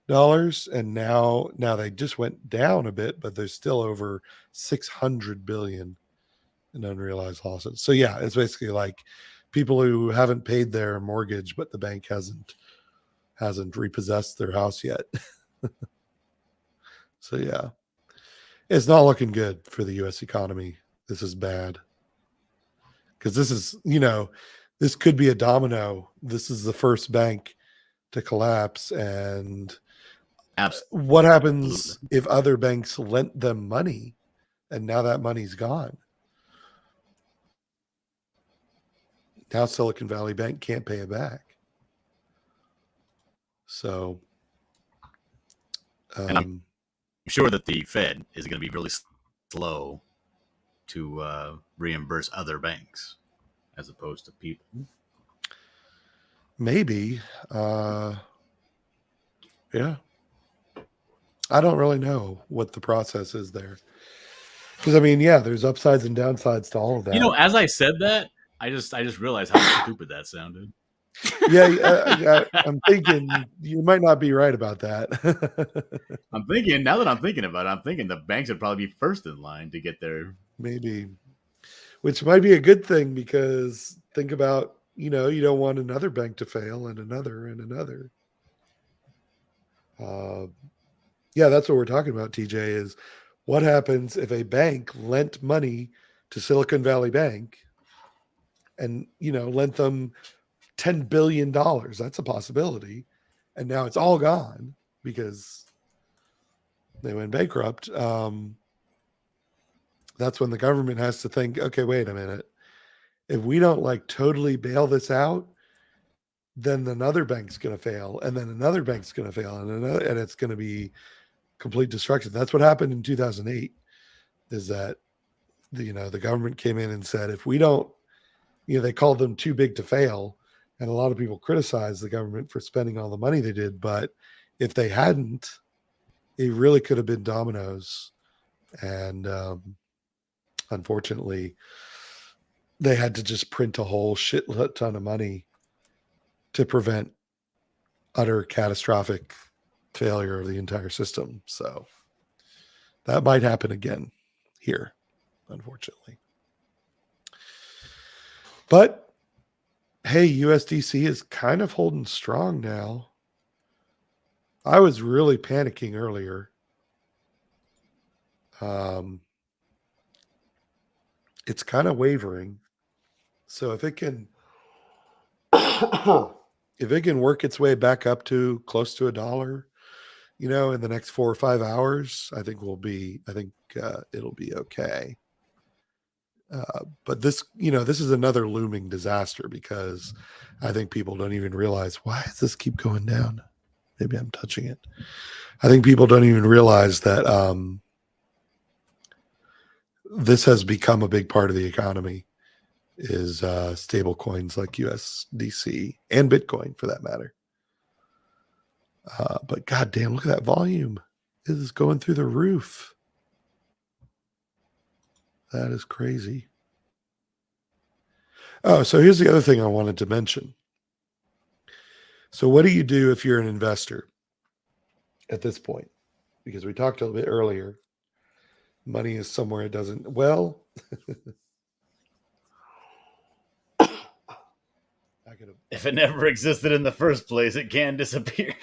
And now they just went down a bit, but there's still over 600 billion in unrealized losses. So yeah, it's basically like people who haven't paid their mortgage, but the bank hasn't repossessed their house yet. So yeah, it's not looking good for the U.S. economy. This is bad because this is, this could be a domino. This is the first bank to collapse, and Absolutely. what happens if other banks lent them money and now that money's gone? Now Silicon Valley Bank can't pay it back. So and I'm sure that the Fed is going to be really slow to reimburse other banks as opposed to people. Maybe. Yeah. I don't really know what the process is there. Because, there's upsides and downsides to all of that. As I said that, I just realized how stupid that sounded. Yeah, I'm thinking you might not be right about that. Now that I'm thinking about it, I'm thinking the banks would probably be first in line to get their... Maybe. Which might be a good thing because think about, you don't want another bank to fail and another and another. Yeah, that's what we're talking about, TJ, is What happens if a bank lent money to Silicon Valley Bank and, lent them $10 billion? That's a possibility. And now it's all gone because they went bankrupt. That's when the government has to think, okay, wait a minute. If we don't like totally bail this out, then another bank's going to fail, and then another bank's going to fail, and it's going to be complete destruction. That's what happened in 2008. Is that the government came in and said, if we don't, they called them too big to fail, and a lot of people criticized the government for spending all the money they did. But if they hadn't, it really could have been dominoes, and unfortunately, they had to just print a whole shit ton of money to prevent utter catastrophic failure of the entire system. So that might happen again here, unfortunately. But hey, USDC is kind of holding strong now. I was really panicking earlier. It's kind of wavering. So if it can work its way back up to close to $1, in the next 4 or 5 hours, I think it'll be okay. But this is another looming disaster, because I think people don't even realize, why does this keep going down? Maybe I'm touching it. I think people don't even realize that this has become a big part of the economy, is stable coins like USDC and Bitcoin, for that matter. But goddamn, look at that volume. It is going through the roof. That is crazy. Oh, so here's the other thing I wanted to mention. So what do you do if you're an investor at this point? Because we talked a little bit earlier. Money is somewhere it doesn't. Well, if it never existed in the first place, it can disappear.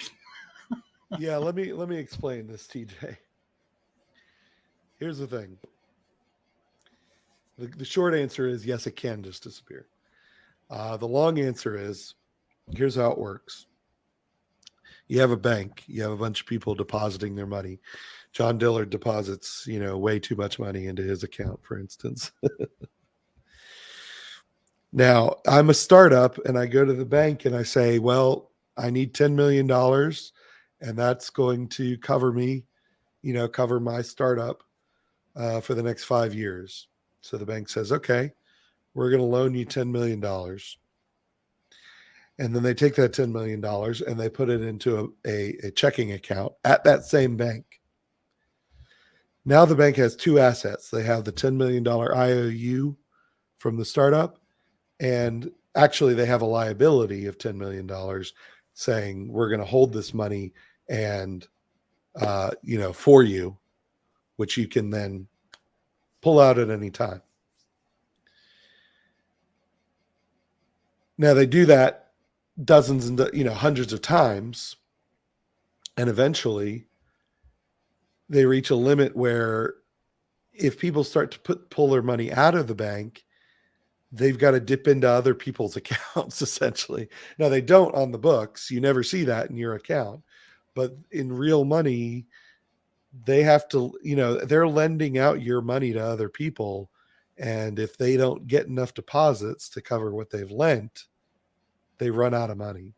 Yeah, let me explain this, TJ. Here's the thing. The short answer is yes, it can just disappear. The long answer is, here's how it works. You have a bank. You have a bunch of people depositing their money. John Dillard deposits, way too much money into his account, for instance. Now, I'm a startup, and I go to the bank and I say, well, I need $10 million, and that's going to cover me, cover my startup for the next 5 years. So the bank says, okay, we're going to loan you $10 million. And then they take that $10 million and they put it into a checking account at that same bank. Now the bank has two assets. They have the $10 million IOU from the startup, and actually they have a liability of $10 million saying, we're going to hold this money and, for you, which you can then pull out at any time. Now they do that dozens and hundreds of times, and eventually they reach a limit where if people start to pull their money out of the bank, they've got to dip into other people's accounts, essentially. Now, they don't on the books. You never see that in your account. But in real money, they have to, they're lending out your money to other people. And if they don't get enough deposits to cover what they've lent, they run out of money.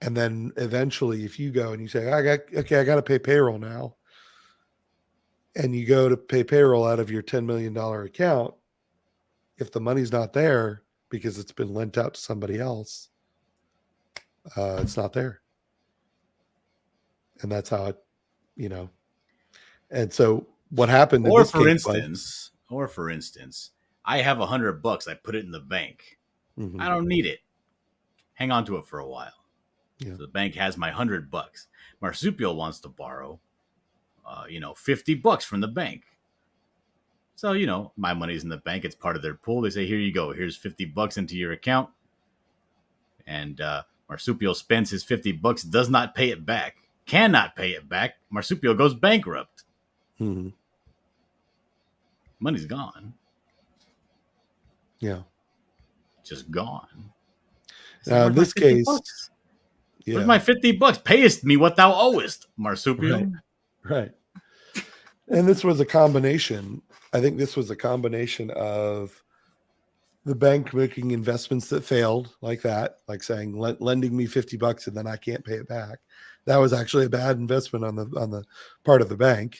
And then eventually, if you go and you say, I got to pay payroll now, and you go to pay payroll out of your $10 million account, if the money's not there because it's been lent out to somebody else, it's not there. And that's how it, and so what happened in this case, for instance, I have $100. I put it in the bank. Mm-hmm. I don't need it. Hang on to it for a while. Yeah. So the bank has my $100. Marsupial wants to borrow, $50 from the bank. So, my money's in the bank. It's part of their pool. They say, here you go. Here's $50 into your account. And Marsupial spends his $50, does not pay it back, cannot pay it back. Marsupial goes bankrupt. Hmm. Money's gone, Yeah. just gone. It's Now, in where's my this 50 case, bucks? yeah. Where's my 50 bucks? Payest me what thou owest, Right. marsupial. Right. And this was a combination. I think this was a combination of the bank making investments that failed, like that, like saying lending me $50 and then I can't pay it back. That was actually a bad investment on the part of the bank.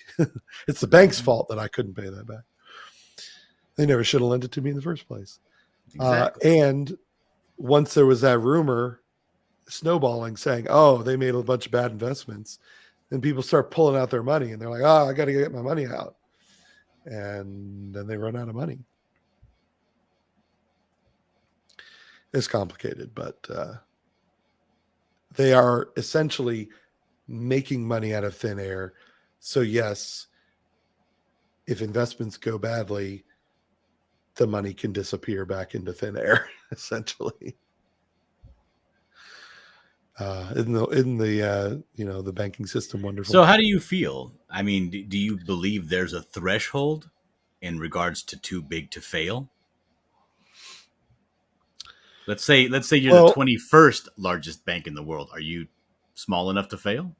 It's the bank's fault that I couldn't pay that back. They never should have lent it to me in the first place. Exactly. And once there was that rumor snowballing saying, oh, they made a bunch of bad investments, then people start pulling out their money and they're like, oh, I got to get my money out. And then they run out of money. It's complicated, but they are essentially making money out of thin air. So yes, if investments go badly, the money can disappear back into thin air, essentially. In the the banking system wonderful? So how do you feel? I mean, do you believe there's a threshold in regards to too big to fail? Let's say you're the Well, 21st largest bank in the world. Are you small enough to fail?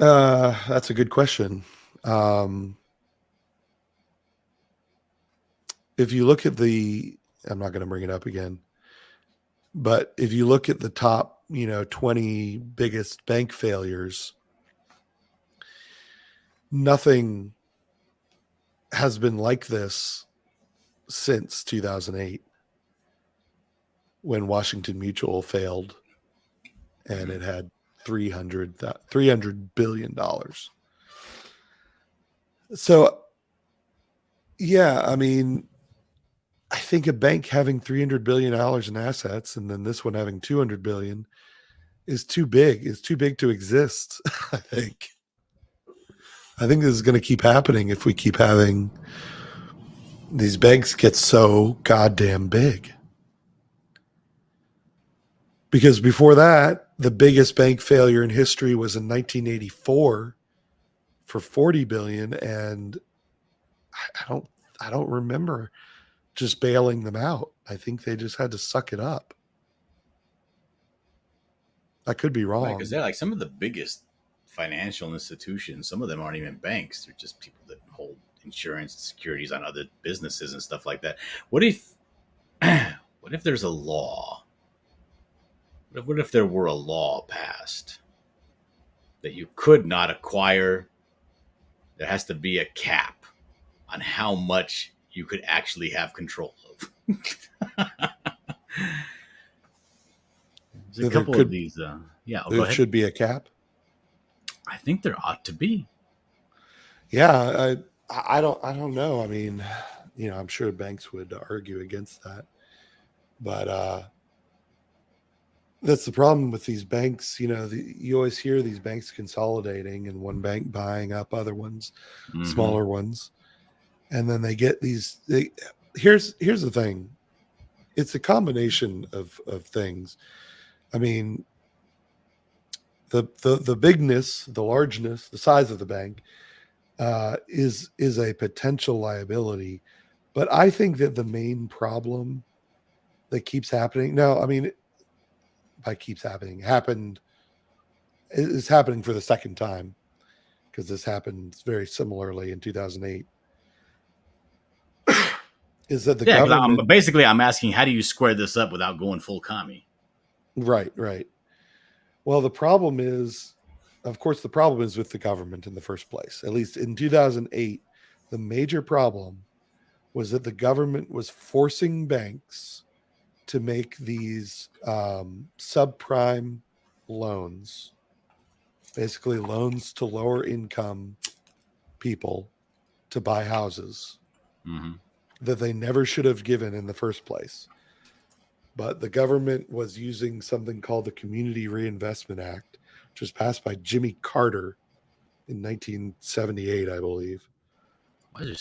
that's a good question. If you look at I'm not going to bring it up again, but if you look at the top, 20 biggest bank failures, nothing has been like this since 2008 when Washington Mutual failed and it had $300 billion. So, yeah, I mean, I think a bank having $300 billion in assets and then this one having 200 billion is too big. It's too big to exist, I think. I think this is going to keep happening if we keep having these banks get so goddamn big. Because before that, the biggest bank failure in history was in 1984 for 40 billion, and I don't remember just bailing them out. I think they just had to suck it up. I could be wrong. Right, because they're like some of the biggest financial institutions. Some of them aren't even banks; they're just people that hold insurance and securities on other businesses and stuff like that. What if, what if there's a law? What if there were a law passed that you could not acquire? There has to be a cap on how much you could actually have control of. There's a couple of these. Yeah, go There ahead. should be a cap. I think there ought to be. Yeah, I don't know. I mean, I'm sure banks would argue against that, but that's the problem with these banks. You always hear these banks consolidating and one bank buying up other ones, smaller ones, and then they get these. Here's the thing. It's a combination of things. I mean, the bigness, the largeness, the size of the bank is a potential liability, but I think that the main problem that keeps happening now, I mean, by keeps happening, is happening for the second time because this happened very similarly in 2008. Is that the government? I'm asking, how do you square this up without going full commie? Right. Well, the problem is, of course, the problem is with the government in the first place. At least in 2008, the major problem was that the government was forcing banks to make these subprime loans, basically loans to lower income people to buy houses that they never should have given in the first place. But the government was using something called the Community Reinvestment Act, which was passed by Jimmy Carter in 1978, I believe. Why is there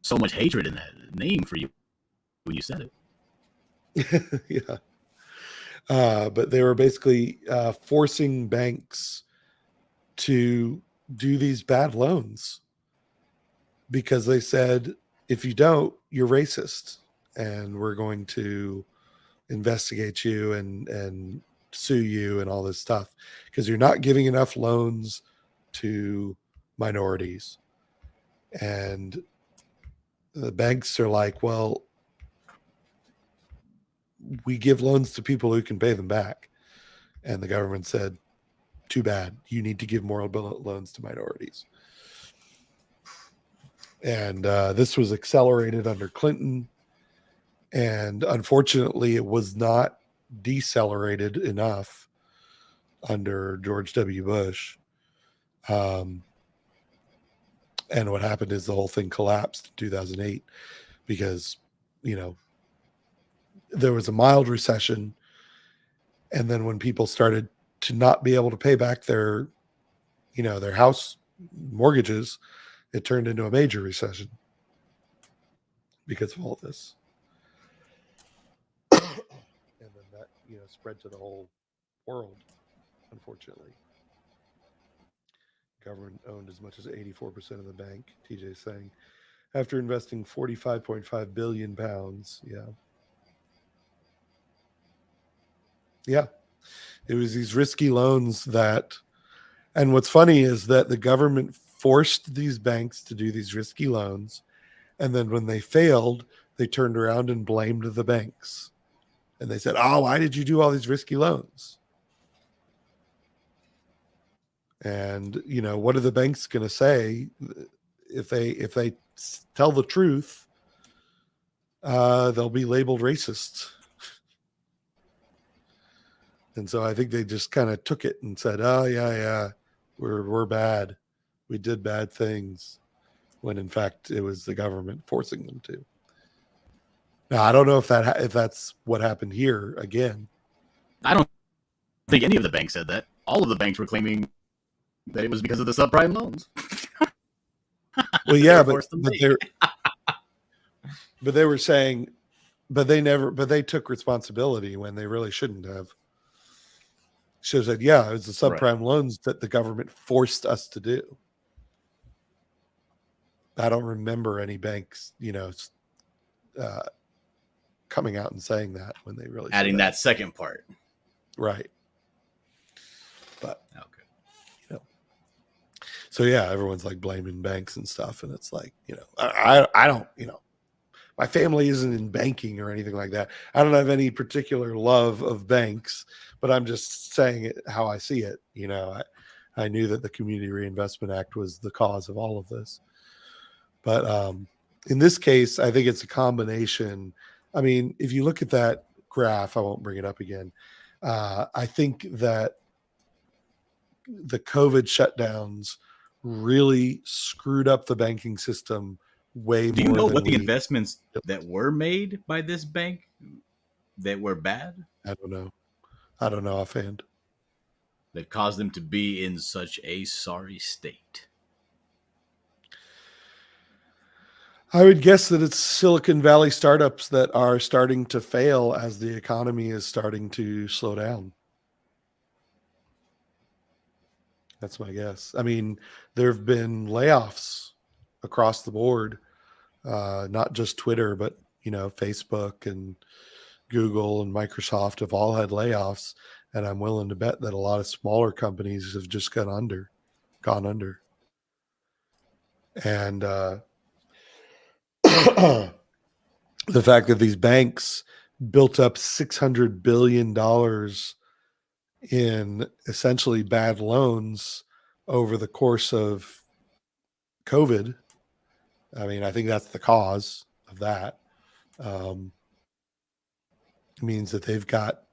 so much hatred in that name for you when you said it? Yeah. But they were basically forcing banks to do these bad loans because they said, if you don't, you're racist and we're going to investigate you and sue you and all this stuff because you're not giving enough loans to minorities. And the banks are like, well, we give loans to people who can pay them back. And the government said, too bad. You need to give more loans to minorities. And this was accelerated under Clinton. And unfortunately, it was not decelerated enough under George W. Bush. And what happened is the whole thing collapsed in 2008 because, there was a mild recession. And then when people started to not be able to pay back their house mortgages, it turned into a major recession because of all this. And then that, spread to the whole world, unfortunately. Government owned as much as 84% of the bank, TJ's saying, after investing 45.5 billion pounds. Yeah. It was these risky loans and what's funny is that the government forced these banks to do these risky loans. And then when they failed, they turned around and blamed the banks. And they said, oh, why did you do all these risky loans? And, what are the banks going to say if they tell the truth? They'll be labeled racist. And so I think they just kind of took it and said, oh, yeah, we're bad. We did bad things, when in fact it was the government forcing them to. Now, I don't know if that's what happened here again. I don't think any of the banks said that. All of the banks were claiming that it was because of the subprime loans. Well, yeah, but they were saying, but they took responsibility when they really shouldn't have. She said, yeah, it was the subprime loans that the government forced us to do. I don't remember any banks, coming out and saying that when they really adding that second part. Right. But okay. So yeah, everyone's like blaming banks and stuff. And it's like, I don't, my family isn't in banking or anything like that. I don't have any particular love of banks, but I'm just saying it how I see it. I knew that the Community Reinvestment Act was the cause of all of this. But in this case, I think it's a combination. I mean, if you look at that graph, I won't bring it up again. I think that the COVID shutdowns really screwed up the banking system way more. Do you know what the investments that were made by this bank that were bad? I don't know offhand. That caused them to be in such a sorry state. I would guess that it's Silicon Valley startups that are starting to fail as the economy is starting to slow down. That's my guess. I mean, there have been layoffs across the board, not just Twitter, but, Facebook and Google and Microsoft have all had layoffs. And I'm willing to bet that a lot of smaller companies have just gone under. And the fact that these banks built up $600 billion in essentially bad loans over the course of COVID. I mean, I think that's the cause of that. Means that they've got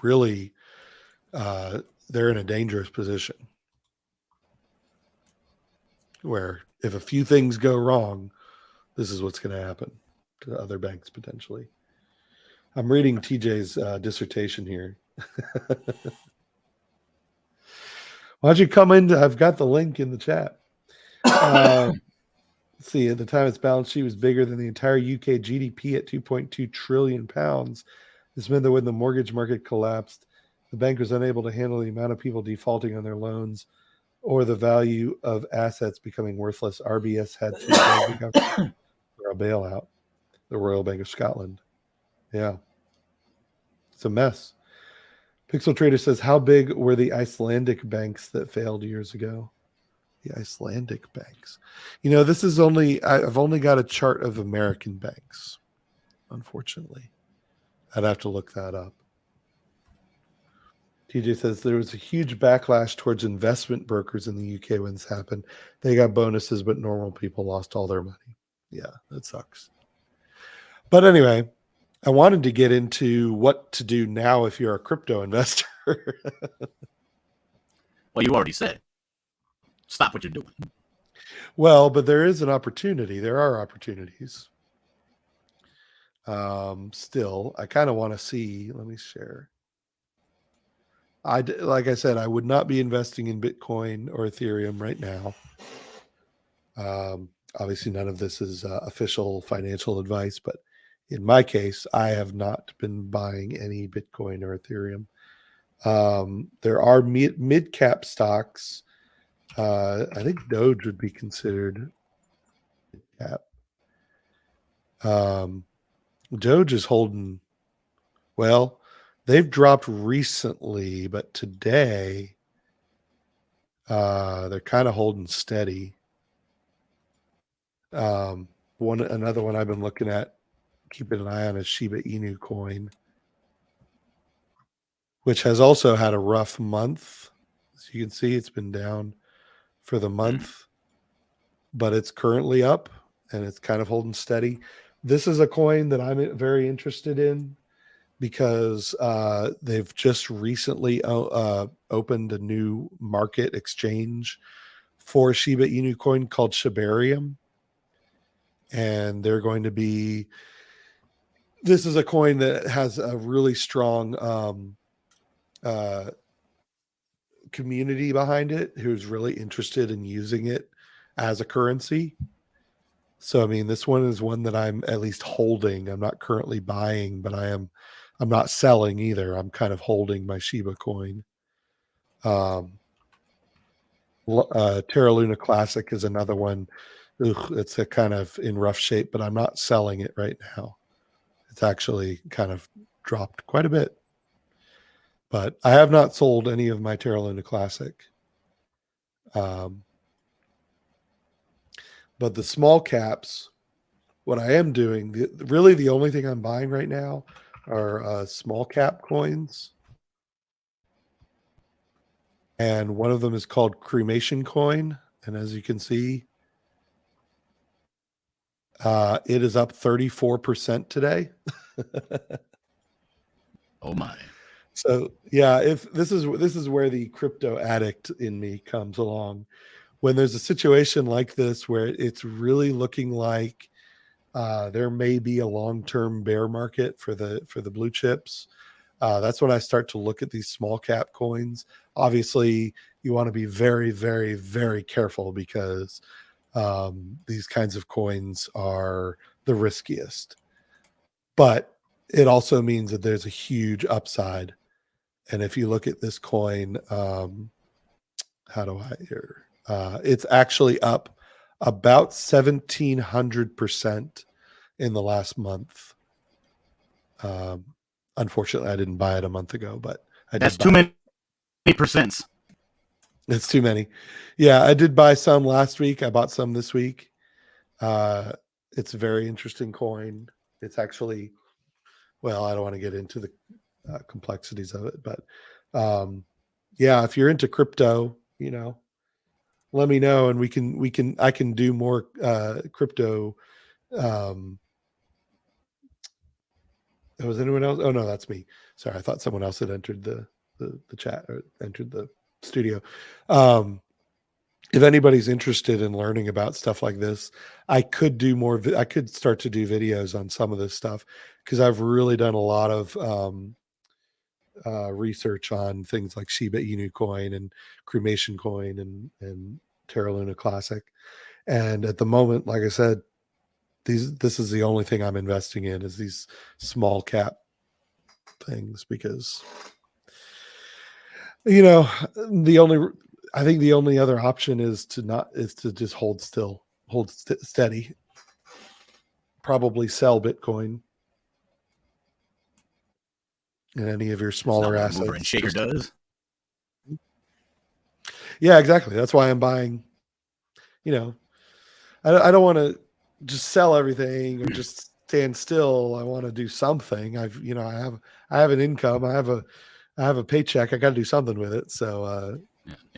really, they're in a dangerous position where if a few things go wrong, this is what's going to happen to other banks potentially. I'm reading TJ's dissertation here. Why don't you come in? I've got the link in the chat. Let's see, at the time its balance sheet was bigger than the entire UK GDP at 2.2 trillion pounds. This meant that when the mortgage market collapsed, the bank was unable to handle the amount of people defaulting on their loans or the value of assets becoming worthless. RBS had to beg the government for a bailout. The Royal Bank of Scotland. Yeah. It's a mess. Pixel Trader says, how big were the Icelandic banks that failed years ago? The Icelandic banks. You know, this is I've only got a chart of American banks, unfortunately. I'd have to look that up. TJ says there was a huge backlash towards investment brokers in the UK when this happened. They got bonuses, but normal people lost all their money. Yeah, that sucks. But anyway, I wanted to get into what to do now if you're a crypto investor. Well, you already said. Stop what you're doing. Well, but there is an opportunity. There are opportunities. Still, I kind of want to see. Let me share. Like I said, I would not be investing in Bitcoin or Ethereum right now. Obviously, none of this is official financial advice, but in my case, I have not been buying any Bitcoin or Ethereum. There are mid-cap stocks. I think Doge would be considered mid-cap. Doge is holding well. They've dropped recently, but today they're kind of holding steady. Another one I've been looking at, keeping an eye on, is Shiba Inu coin, which has also had a rough month. As you can see, it's been down for the month, but it's currently up and it's kind of holding steady. This is a coin that I'm very interested in because they've just recently opened a new market exchange for Shiba Inu coin called Shibarium. And they're going to be, this is a coin that has a really strong community behind it who's really interested in using it as a currency. So, I mean, this one is one that I'm at least holding. I'm not currently buying, but I'm not selling either. I'm kind of holding my Shiba coin. Terra Luna Classic is another one. It's a kind of in rough shape, but I'm not selling it right now. It's actually kind of dropped quite a bit. But I have not sold any of my Terra Luna Classic. But the small caps, what I am doing, really the only thing I'm buying right now are small cap coins. And one of them is called Cremation Coin. And as you can see, it is up 34% today. Oh my. So yeah, if this is where the crypto addict in me comes along. When there's a situation like this where it's really looking like there may be a long-term bear market for the blue chips, that's when I start to look at these small cap coins. Obviously, you want to be very, very, very careful because these kinds of coins are the riskiest. But it also means that there's a huge upside. And if you look at this coin, how do I here? It's actually up about 1,700% in the last month. Unfortunately, I didn't buy it a month ago, but that's too many percents. It's too many. Yeah, I did buy some last week. I bought some this week. It's a very interesting coin. It's actually, well, I don't want to get into the complexities of it, but yeah, if you're into crypto, let me know and I can do more crypto. Was anyone else? Oh no, that's me. Sorry, I thought someone else had entered the chat or entered the studio. If anybody's interested in learning about stuff like this, I could do more. I could start to do videos on some of this stuff because I've really done a lot of research on things like Shiba Inu coin and Cremation coin and Terra Luna Classic. And at the moment, like I said, this is the only thing I'm investing in is these small cap things because, I think the only other option is to just hold steady. Probably sell Bitcoin and any of your smaller It's not what a assets. mover and shaker does. Yeah, exactly. That's why I'm buying. I don't want to just sell everything or just stand still. I want to do something. I have an income. I have a paycheck. I got to do something with it. So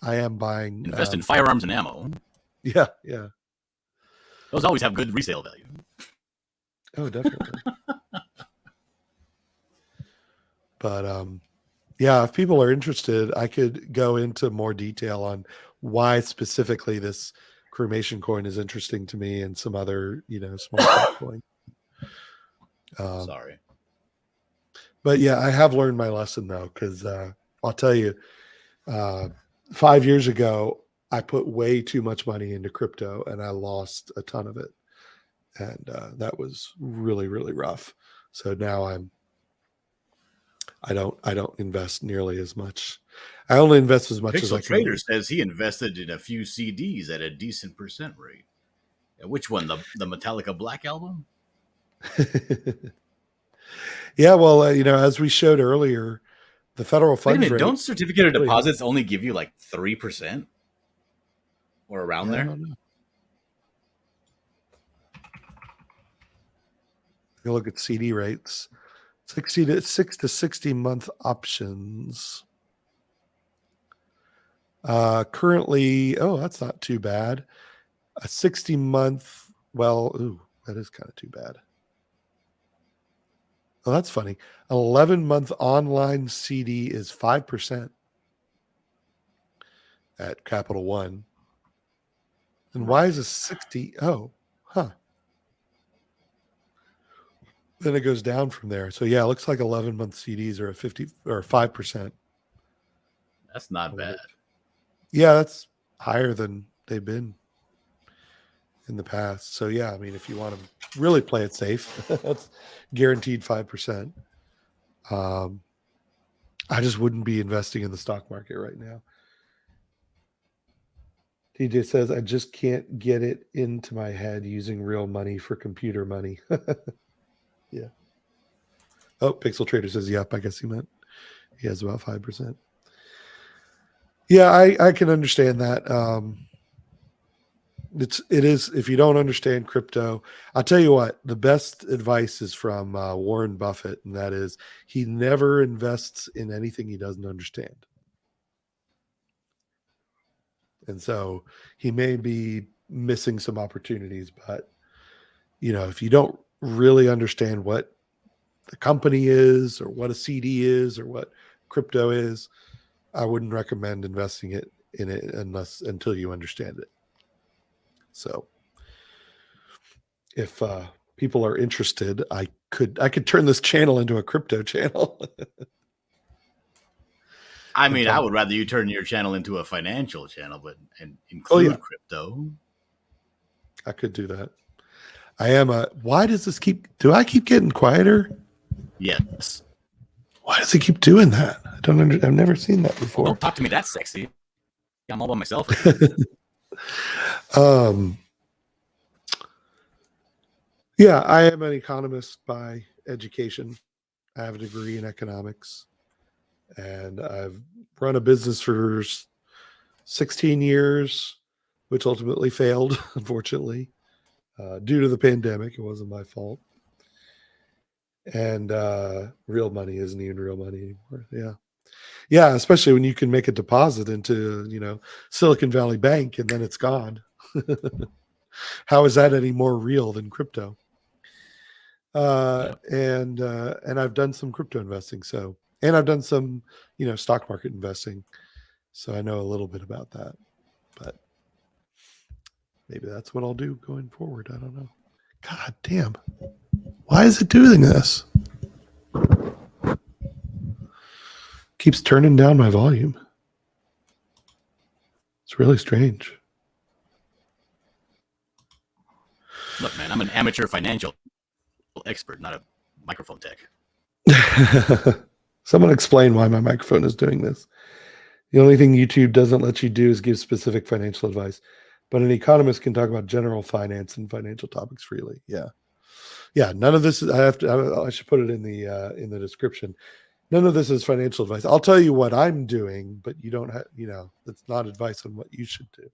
I am buying. Invest in firearms and ammo. Yeah. Those always have good resale value. Oh, definitely. But yeah, if people are interested, I could go into more detail on why specifically this cremation coin is interesting to me and some other, small cap coin. Sorry. But yeah, I have learned my lesson though, because I'll tell you, 5 years ago, I put way too much money into crypto and I lost a ton of it. And that was really, really rough. So now I don't invest nearly as much. I only invest as much as I Pixel can. Trader says he invested in a few CDs at a decent percent rate. Which one? The Metallica Black album? Yeah, well, as we showed earlier, the federal funds rate. Don't certificate of deposits only give you like 3% or around there? I don't know. You look at CD rates, 6 to 60 month options. Currently, that's not too bad. A 60 month, that is kind of too bad. Oh, that's funny. An 11-month online CD is 5% at Capital One. And why is a 60? Oh, huh. Then it goes down from there. So yeah, it looks like 11-month CDs are a 50 or 5%. That's not bad. Yeah, that's higher than they've been in the past. So yeah, I mean, if you want to really play it safe, that's guaranteed 5%. I just wouldn't be investing in the stock market right now. TJ says, I just can't get it into my head using real money for computer money. Yeah. Oh, Pixel Trader says, yep, I guess he has about 5%. Yeah, I can understand that. It is, if you don't understand crypto, I'll tell you what, the best advice is from Warren Buffett, and that is he never invests in anything he doesn't understand. And so he may be missing some opportunities, but if you don't really understand what the company is or what a CD is or what crypto is, I wouldn't recommend investing in it until you understand it. So if people are interested, I could turn this channel into a crypto channel. I mean, I would rather you turn your channel into a financial channel, and include crypto. I could do that. Why does this do I keep getting quieter? Yes. Why does it keep doing that? I've never seen that before. Don't talk to me that sexy. I'm all by myself. Yeah, I am an economist by education. I have a degree in economics, and I've run a business for 16 years, which ultimately failed, unfortunately, due to the pandemic. It wasn't my fault. And real money isn't even real money anymore. Yeah, especially when you can make a deposit into Silicon Valley Bank and then it's gone. How is that any more real than crypto? And I've done some crypto investing, and I've done some stock market investing, so I know a little bit about that. But maybe that's what I'll do going forward. I don't know. God damn. Why is it doing this? Keeps turning down my volume. It's really strange. Look, man, I'm an amateur financial expert, not a microphone tech. Someone explain why my microphone is doing this. The only thing YouTube doesn't let you do is give specific financial advice, but an economist can talk about general finance and financial topics freely. Yeah. Yeah. None of this is, I should put it in the description. None of this is financial advice. I'll tell you what I'm doing, but you don't have, that's not advice on what you should do.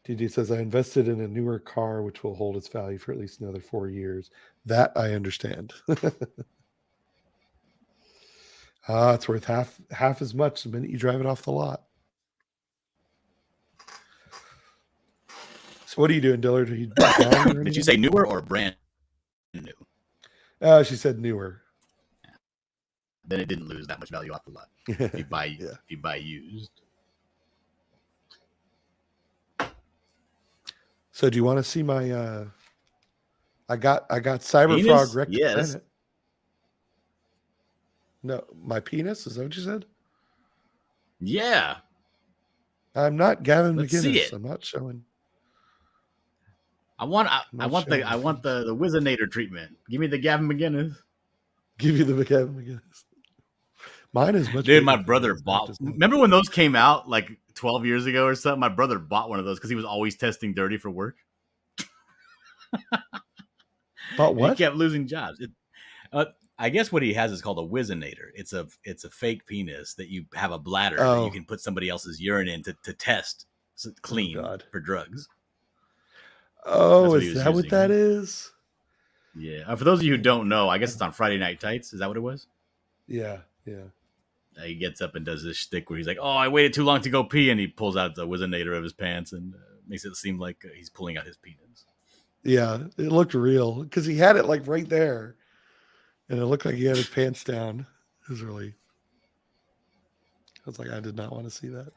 TD says, I invested in a newer car, which will hold its value for at least another 4 years. That I understand. It's worth half as much the minute you drive it off the lot. So what are you doing, Dillard? Are you buying or Did you say newer or brand new? She said newer. Then it didn't lose that much value off the lot. If you buy used. So do you want to see my I got Cyberfrog Penis? Wrecked Yes. Planet. No, my penis? Is that what you said? Yeah. I'm not Gavin Let's see McGinnis. it. I'm not showing. I want the Wizinator treatment. Give me the Gavin McGinnis. Give you the Gavin McGinnis. Mine is much. Dude, my brother bought. Remember when those came out like 12 years ago or something? My brother bought one of those because he was always testing dirty for work. Bought what? He kept losing jobs. I guess what he has is called a Wizinator. It's a fake penis that you have a bladder that you can put somebody else's urine in to test clean for drugs. Oh, is that what that is? Yeah. For those of you who don't know, I guess it's on Friday Night Tights. Is that what it was? Yeah. Yeah. He gets up and does this shtick where he's like, "Oh, I waited too long to go pee," and he pulls out the Wizinator of his pants and makes it seem like he's pulling out his penis. Yeah, it looked real because he had it like right there, and it looked like he had his pants down. It was really. I was like, I did not want to see that.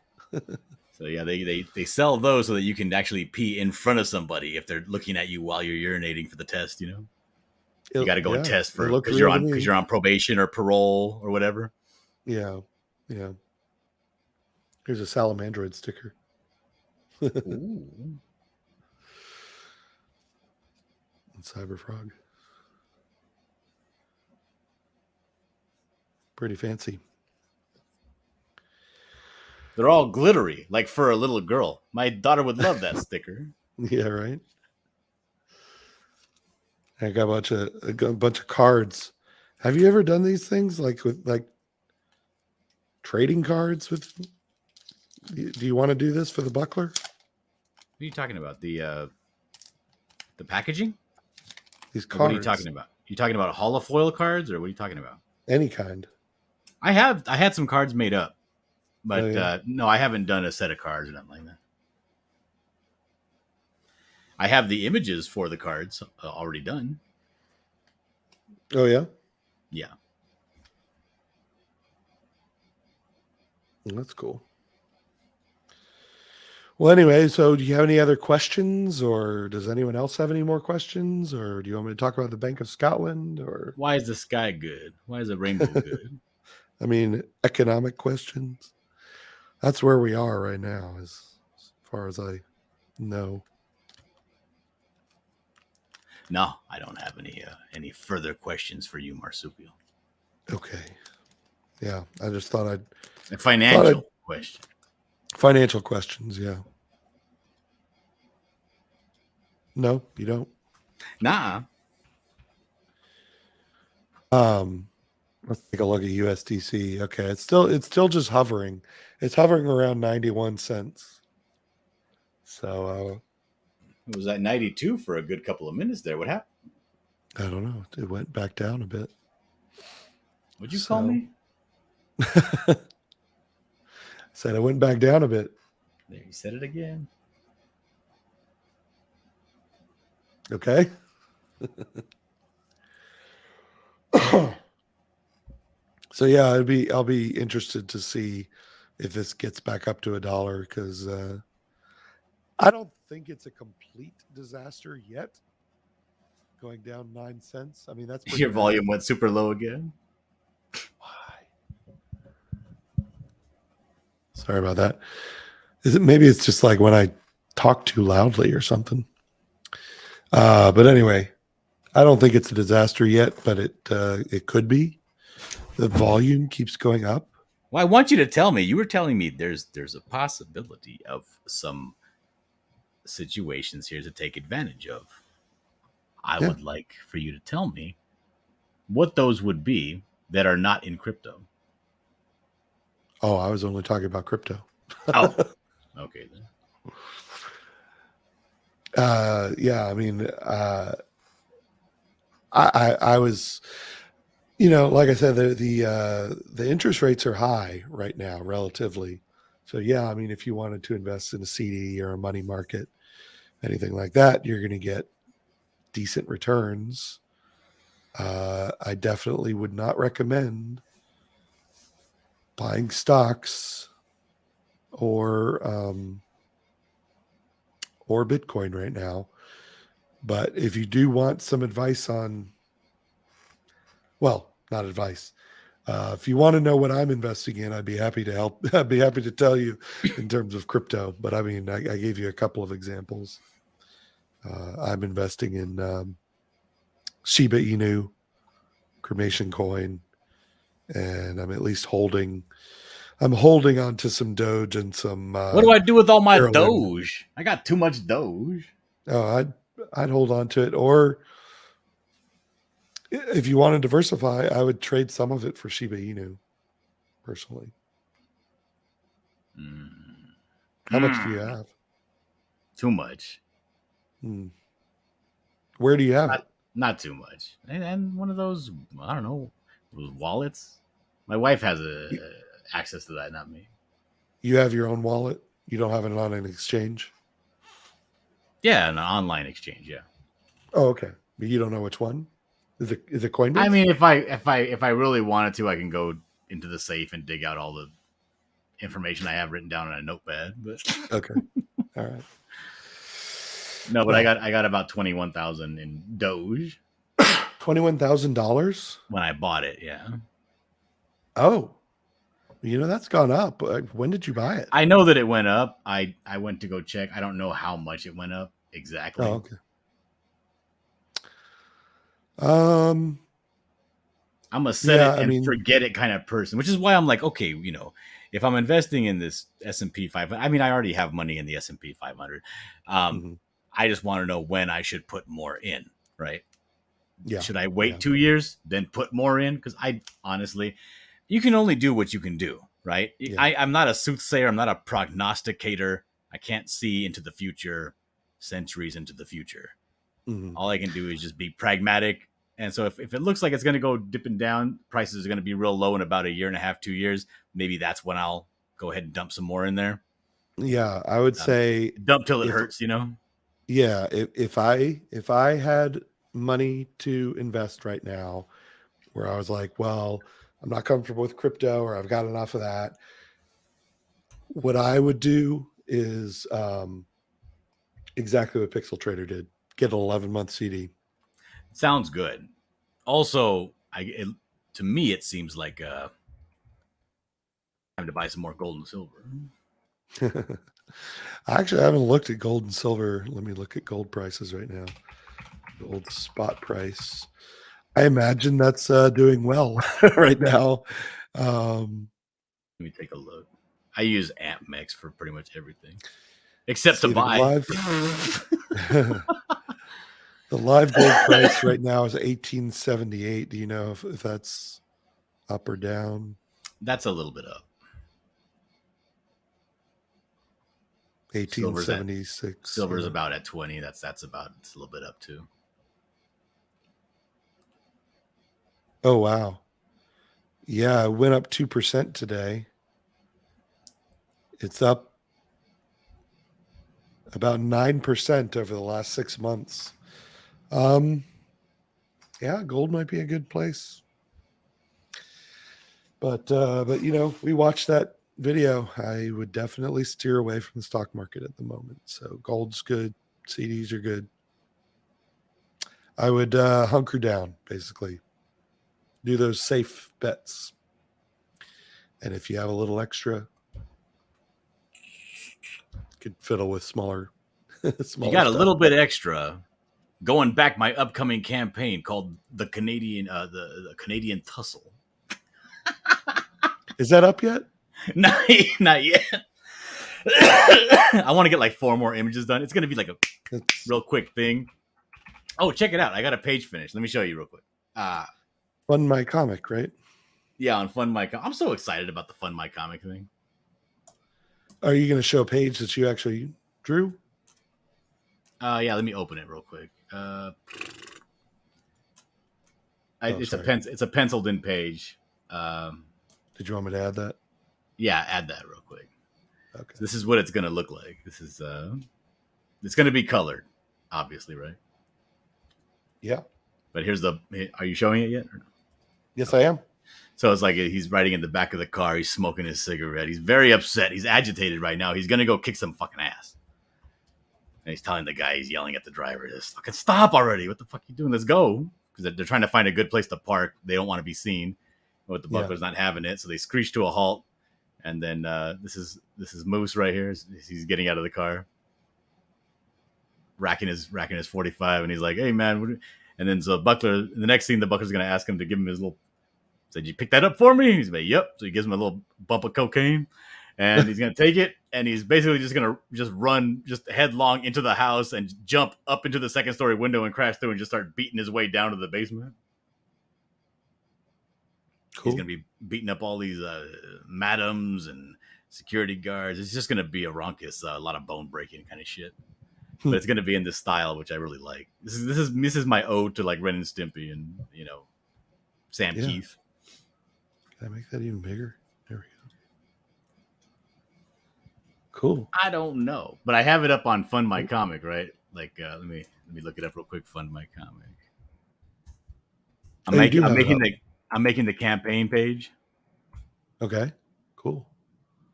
So yeah, they sell those so that you can actually pee in front of somebody if they're looking at you while you're urinating for the test. You got to go and test for because you're on probation or parole or whatever. Yeah, yeah. Here's a Salamandroid sticker. Ooh. And Cyberfrog. Pretty fancy. They're all glittery, like for a little girl. My daughter would love that sticker. Yeah, right. I got a bunch of cards. Have you ever done these things with trading cards with? Do you want to do this for the buckler? What are you talking about? The packaging? These cards. What are you talking about? You talking about holofoil cards, or what are you talking about? Any kind. I had some cards made up, but no, I haven't done a set of cards or nothing like that. I have the images for the cards already done. Oh yeah. Yeah. That's cool. Well, anyway, so do you have any other questions, or does anyone else have any more questions, or do you want me to talk about the Bank of Scotland, or Why is the sky good? Why is the rainbow good? I mean, economic questions? That's where we are right now, as far as I know. No, I don't have any further questions for you, Marsupial. Okay. Yeah, I just thought I'd A financial question. Financial questions, yeah. No, you don't. Nah. Let's take a look at USDC. Okay, it's still just hovering. It's hovering around 91 cents. So It was at 92 for a good couple of minutes there. What happened? I don't know. It went back down a bit. What'd you call me? Said it went back down a bit. There, you said it again. Okay. So yeah, I'll be interested to see if this gets back up to $1 because I don't think it's a complete disaster yet. Going down 9 cents. I mean, that's Your bad. volume went super low again. Why? Sorry about that. Maybe it's just like when I talk too loudly or something. But anyway, I don't think it's a disaster yet, but it could be. The volume keeps going up. Well, I want you to tell me. You were telling me there's a possibility of some situations here to take advantage of. I Yeah. would like for you to tell me what those would be that are not in crypto. Oh, I was only talking about crypto. Oh, okay then. Yeah, I mean, I was, like I said, the interest rates are high right now, relatively. So yeah, I mean, if you wanted to invest in a CD or a money market, anything like that, you're going to get decent returns. I definitely would not recommend buying stocks or Bitcoin right now. But if you do want some advice on, well, not advice. If you want to know what I'm investing in, I'd be happy to help. I'd be happy to tell you in terms of crypto. But I mean, I gave you a couple of examples. I'm investing in Shiba Inu, cremation coin, and I'm at least holding. I'm holding on to some Doge and some. What do I do with all my Carolyn. Doge? I got too much Doge. Oh, I'd hold on to it, or if you want to diversify, I would trade some of it for Shiba Inu, personally. How much do you have? Too much. Where do you have it? Not too much. And one of those, I don't know, those wallets. My wife has access to that, not me. You have your own wallet? You don't have it on an exchange? Yeah, an online exchange. Yeah. Oh, okay. But you don't know which one? Is it Coinbase? I mean, if I really wanted to, I can go into the safe and dig out all the information I have written down on a notepad. But okay, all right. No, but I got about 21,000 in Doge. $21,000 when I bought it. Yeah. Oh, that's gone up. When did you buy it? I know that it went up. I went to go check. I don't know how much it went up exactly. Oh, okay. I'm a set it and forget it kind of person, which is why I'm like, okay, if I'm investing in this S&P 500, I mean, I already have money in the S&P 500. I just want to know when I should put more in, right? Yeah. Should I wait 2 years, then put more in? Because I honestly, you can only do what you can do, right? Yeah. I'm not a soothsayer. I'm not a prognosticator. I can't see into the future, centuries into the future. All I can do is just be pragmatic. And so if it looks like it's going to go dipping down, prices are going to be real low in about a year and a half, 2 years, maybe that's when I'll go ahead and dump some more in there. Yeah, I would say dump till it hurts, Yeah, if I had money to invest right now where I was like, well, I'm not comfortable with crypto or I've got enough of that, what I would do is exactly what Pixel Trader did. Get an 11-month CD. Sounds good. Also, to me, it seems like time to buy some more gold and silver. Actually, I haven't looked at gold and silver. Let me look at gold prices right now. Gold spot price. I imagine that's doing well right now. Let me take a look. I use AmpMex for pretty much everything, except to buy. The live gold price right now is 1878. Do you know if that's up or down? That's a little bit up. 1876. Silver's about at 20. It's a little bit up too. Oh wow. Yeah, it went up 2% today. It's up about 9% over the last 6 months. Yeah, gold might be a good place. But we watched that video. I would definitely steer away from the stock market at the moment. So gold's good, CDs are good. I would hunker down, basically. Do those safe bets. And if you have a little extra, could fiddle with smaller. You got a little bit extra. Going back my upcoming campaign called the Canadian Tussle. Is that up yet? Not yet. I want to get like 4 more images done. It's gonna be like a real quick thing. Oh, check it out! I got a page finished. Let me show you real quick. Fund My Comic, right? Yeah, on Fund My Comic. I'm so excited about the Fund My Comic thing. Are you going to show a page that you actually drew? Yeah, let me open it real quick. It's a penciled in page. Did you want me to add that? Yeah, add that real quick. Okay. This is what it's gonna look like. This is it's gonna be colored, obviously, right? Yeah. But here's the. Are you showing it yet? Or no? Yes, I am. So it's like he's riding in the back of the car. He's smoking his cigarette. He's very upset. He's agitated right now. He's gonna go kick some fucking ass. And he's telling the guy, he's yelling at the driver, "Just fucking stop already! What the fuck are you doing? Let's go!" Because they're trying to find a good place to park. They don't want to be seen. But the buckler's not having it, so they screech to a halt. And then this is Moose right here. He's getting out of the car, racking his 45, and he's like, "Hey man," and then so Buckler. The next scene, the Buckler's gonna ask him to give him his little. Said, "You pick that up for me?" He's like, "Yep." So he gives him a little bump of cocaine, and he's gonna take it, and he's basically just gonna run headlong into the house and jump up into the second story window and crash through and just start beating his way down to the basement. Cool. He's going to be beating up all these madams and security guards. It's just going to be a raucous, a lot of bone breaking kind of shit. But it's going to be in this style, which I really like. This is my ode to like Ren and Stimpy and Sam Keith. Can I make that even bigger? There we go. Cool. I don't know, but I have it up on Fund My Comic, right? Like, let me look it up real quick. Fund My Comic. I'm making the campaign page. Okay, cool.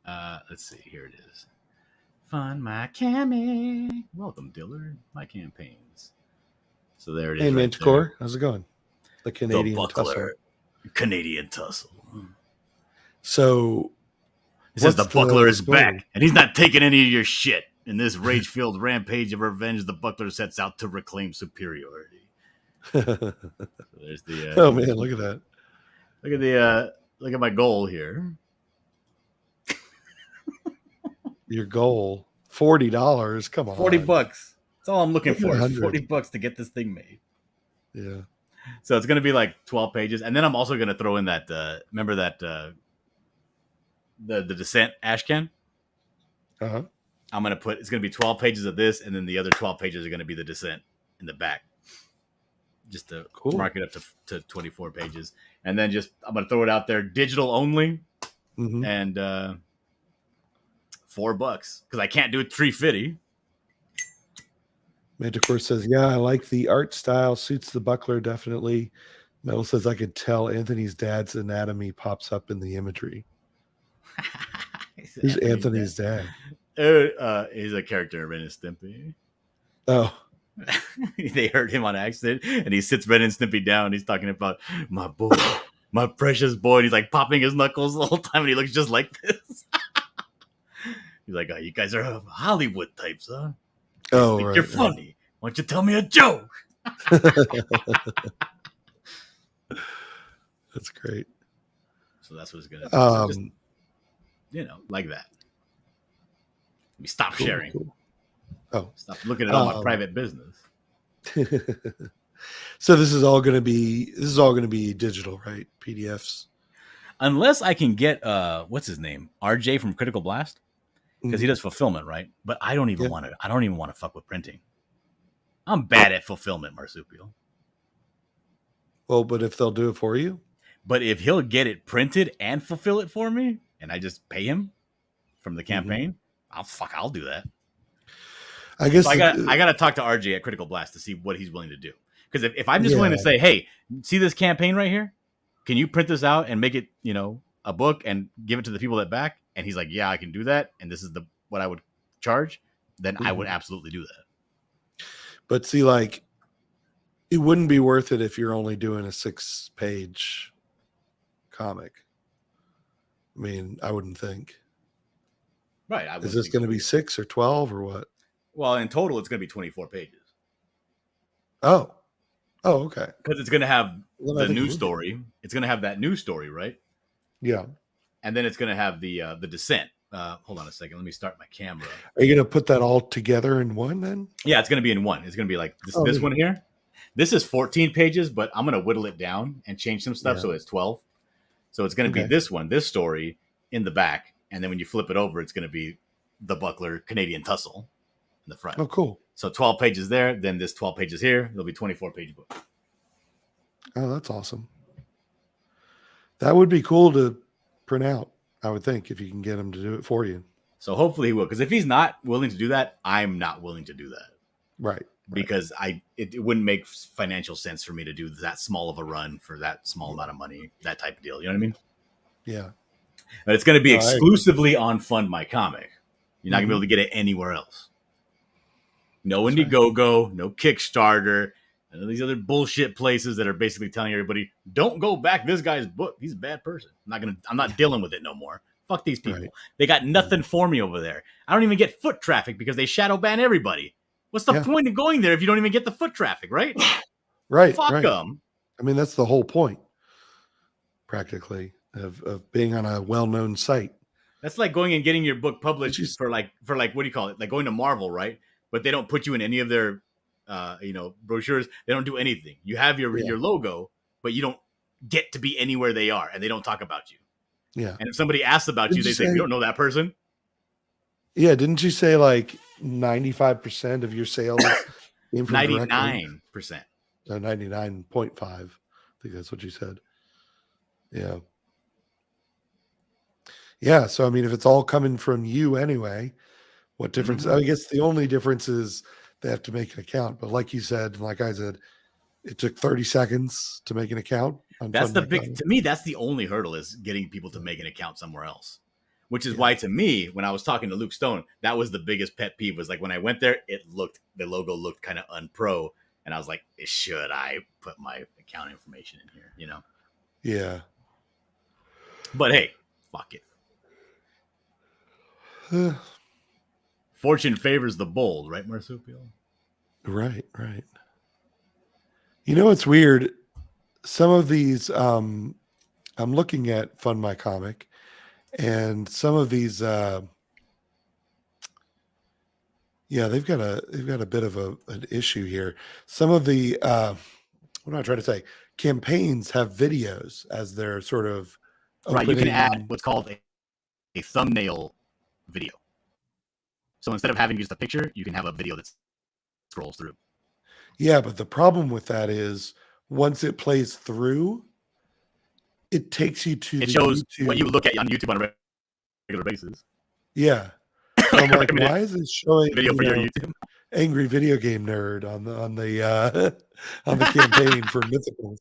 Let's see. Here it is. Fund My Comic. Welcome, Dillard. My campaigns. So there it is. Hey, right Manticore. there. How's it going? The Canadian Tussle. Canadian Tussle. So it says the Buckler is back, and he's not taking any of your shit. In this rage-filled rampage of revenge, the Buckler sets out to reclaim superiority. So there's the. Oh man, look at that. Look at my goal here. Your goal, $40. Come on, $40. That's all I'm looking for. $40 to get this thing made. Yeah. So it's gonna be like 12 pages, and then I'm also gonna throw in that. Remember that the Descent ashcan? Uh-huh. I'm gonna it's gonna be 12 pages of this, and then the other 12 pages are gonna be the Descent in the back. Just to mark it up to 24 pages. And then I'm going to throw it out there, digital only, and $4 because I can't do it $3.50. Manticore says, yeah, I like the art style. Suits the Buckler, definitely. Metal says, I could tell Anthony's dad's anatomy pops up in the imagery. Who's Anthony's dad? He's a character in Ren and Stimpy. Oh. They hurt him on accident, and he sits Ren and Snippy down. And he's talking about my boy, my precious boy. And he's like popping his knuckles the whole time, and he looks just like this. He's like, "Oh, you guys are Hollywood types, huh? Oh, right, you're funny. Why don't you tell me a joke?" That's great. So that's what it's gonna be. So just, like that. Let me stop sharing. Cool. Oh, stop looking at all my private business. So this is all going to be digital, right? PDFs. Unless I can get what's his name, RJ from Critical Blast, because he does fulfillment, right? But I don't even want to. I don't even want to fuck with printing. I'm bad at fulfillment, Marsupial. Well, but if they'll do it for you, but if he'll get it printed and fulfill it for me, and I just pay him from the campaign, I'll do that. I guess so I got to talk to RJ at Critical Blast to see what he's willing to do. Because if I'm just willing to say, hey, see this campaign right here? Can you print this out and make it, a book and give it to the people that back? And he's like, yeah, I can do that. And this is what I would charge. Then I would absolutely do that. But see, like, it wouldn't be worth it if you're only doing a 6-page comic. I mean, I wouldn't think. Right. Is this going to be 6 or 12 or what? Well, in total, it's going to be 24 pages. Oh, okay. Because it's going to have the new story. It's going to have that new story, right? Yeah. and then it's going to have the descent. Hold on a second. Let me start my camera. Are you going to put that all together in one then? Yeah, it's going to be in one. It's going to be like this, Oh, this neat. one here. This is 14 pages, but I'm going to whittle it down and change some stuff so it's 12. So it's going to be this one, this story in the back, and then when you flip it over, it's going to be the Buckler Canadian Tussle in the front. Oh, cool. So 12 pages there, then this 12 pages here. There'll be 24-page book. Oh, that's awesome. That would be cool to print out, I would think, if you can get him to do it for you. So hopefully he will, because if he's not willing to do that, I'm not willing to do that. Right. Because it wouldn't make financial sense for me to do that small of a run for that small amount of money, that type of deal. You know what I mean? Yeah. But it's going to be exclusively on Fund My Comic. You're not going to be able to get it anywhere else. No Indiegogo, no Kickstarter, none of these other bullshit places that are basically telling everybody, don't go back this guy's book. He's a bad person. I'm not dealing with it no more. Fuck these people. Right. They got nothing for me over there. I don't even get foot traffic because they shadow ban everybody. What's the point of going there if you don't even get the foot traffic, right? Right. Fuck them. I mean, that's the whole point, practically, of being on a well-known site. That's like going and getting your book published for like what do you call it? Like going to Marvel, right? But they don't put you in any of their brochures. They don't do anything. You have your logo, but you don't get to be anywhere they are, and they don't talk about you. Yeah. And if somebody asks about you, they say, we don't know that person. Yeah. Didn't you say like 95% of your sales came from 99%. So 99.5. I think that's what you said. Yeah. Yeah. So, I mean, if it's all coming from you anyway, what difference? I guess the only difference is they have to make an account. But like you said, and like I said, it took 30 seconds to make an account. That's the big, to me, that's the only hurdle is getting people to make an account somewhere else, which is why to me, when I was talking to Luke Stone, that was the biggest pet peeve was like, when I went there, the logo looked kind of unpro. And I was like, should I put my account information in here? You know? Yeah. But hey, fuck it. Fortune favors the bold, right, Marsupial? Right. You know, it's weird. Some of these, I'm looking at Fund My Comic, and some of these, they've got a bit of an issue here. Some of the, what am I trying to say? Campaigns have videos as their sort of right. You can add what's called a thumbnail video. So instead of having just a picture, you can have a video that scrolls through. Yeah, but the problem with that is once it plays through, it takes you to. It shows what you look at on YouTube on a regular basis. Yeah. So I'm like, why is it showing video for your YouTube? Angry Video Game Nerd on the campaign for Mythicals?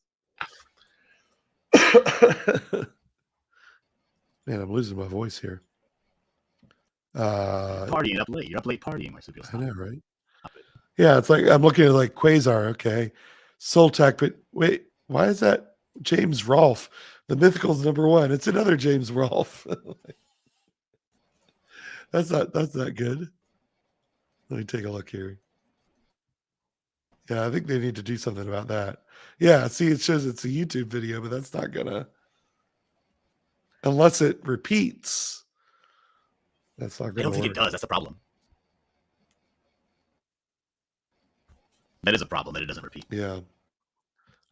Man, I'm losing my voice here. Partying up late. You're up late partying, Marsupial. I know, right? Yeah, it's like I'm looking at like Quasar, okay, Soltech, but wait, why is that James Rolfe? The Mythical's #1. It's another James Rolfe. That's not good. Let me take a look here. Yeah, I think they need to do something about that. Yeah, see, it shows it's a YouTube video, but that's not gonna, unless it repeats. That's not gonna. I don't think it does. That's the problem. That is a problem that it doesn't repeat. Yeah.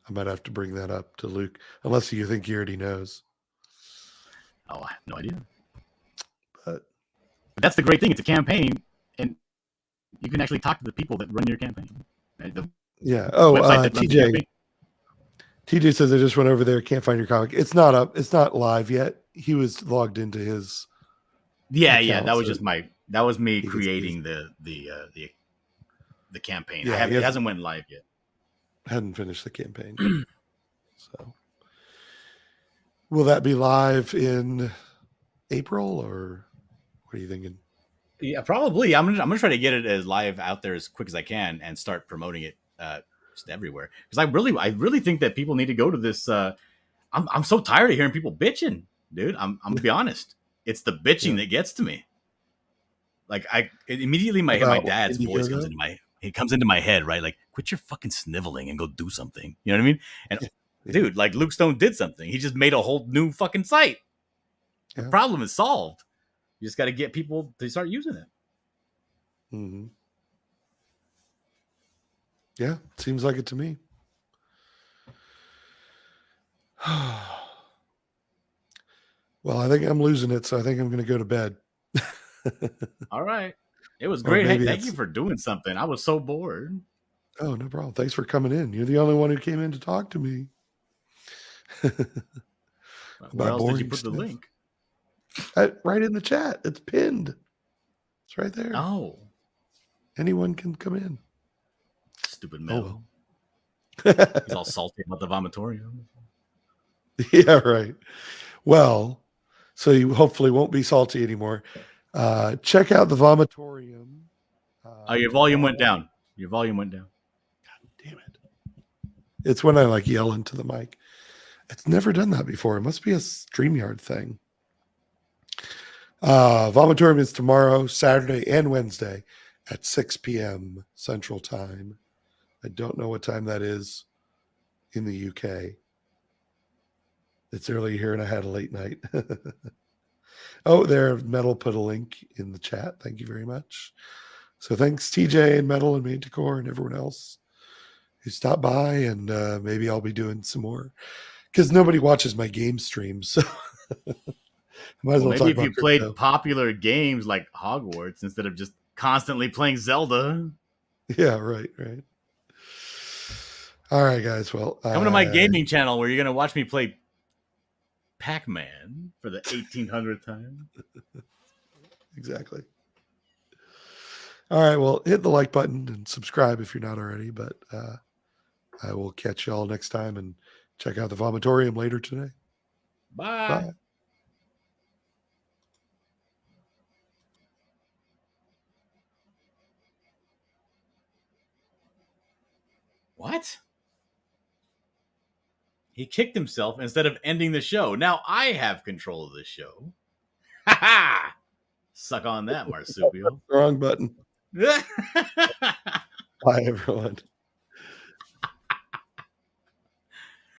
I might have to bring that up to Luke, unless you think he already knows. Oh, I have no idea. But that's the great thing. It's a campaign, and you can actually talk to the people that run your campaign. Yeah. Oh, TJ says I just went over there. Can't find your comic. It's not up. It's not live yet. He was logged into his. Yeah. That was just that was me creating the campaign. Yeah, it hasn't went live yet. Hadn't finished the campaign. So will that be live in April, or what are you thinking? Yeah, probably. I'm gonna try to get it as live out there as quick as I can and start promoting it just everywhere. Because I really think that people need to go to this. I'm so tired of hearing people bitching, dude. I'm gonna be honest. It's the bitching that gets to me. Like immediately my dad's voice comes into my head, right? Like, quit your fucking sniveling and go do something. You know what I mean? And dude, like Luke Stone did something. He just made a whole new fucking site. The Yeah. problem is solved. You just got to get people to start using it. Mm-hmm. Yeah, seems like it to me. Well, I think I'm losing it, so I think I'm going to go to bed. All right. It was Or great. Hey, maybe thank it's- you for doing something. I was so bored. Oh, no problem. Thanks for coming in. You're the only one who came in to talk to me. Where else did you boring put the stuff. link? Right in the chat. It's pinned. It's right there. Oh, Anyone can come in. stupid Oh, Mel. well. He's all salty about the vomitorium. Yeah, right. Well, so you hopefully won't be salty anymore. Check out the vomitorium. Oh, your volume went down. Your volume went down. Damn it. It's when I like yell into the mic. It's never done that before. It must be a StreamYard thing. Vomitorium is tomorrow, Saturday, and Wednesday at 6 p.m. Central Time. I don't know what time that is in the UK. It's early here and I had a late night. Oh, there, Metal put a link in the chat. Thank you very much. So thanks, TJ and Metal and Manticore and everyone else who stopped by, and maybe I'll be doing some more because nobody watches my game streams. So might as well Maybe talk if about you played crypto. popular games like Hogwarts instead of just constantly playing Zelda. Yeah, right. All right, guys. Well, Come to my gaming channel where you're going to watch me play Pac-Man for the 1800th time. Exactly. All right. Well, hit the like button and subscribe if you're not already. But I will catch you all next time and check out the vomitorium later today. Bye. Bye. What? He kicked himself instead of ending the show. Now I have control of the show. Ha ha! Suck on that, Marsupial. Wrong button. Bye, everyone.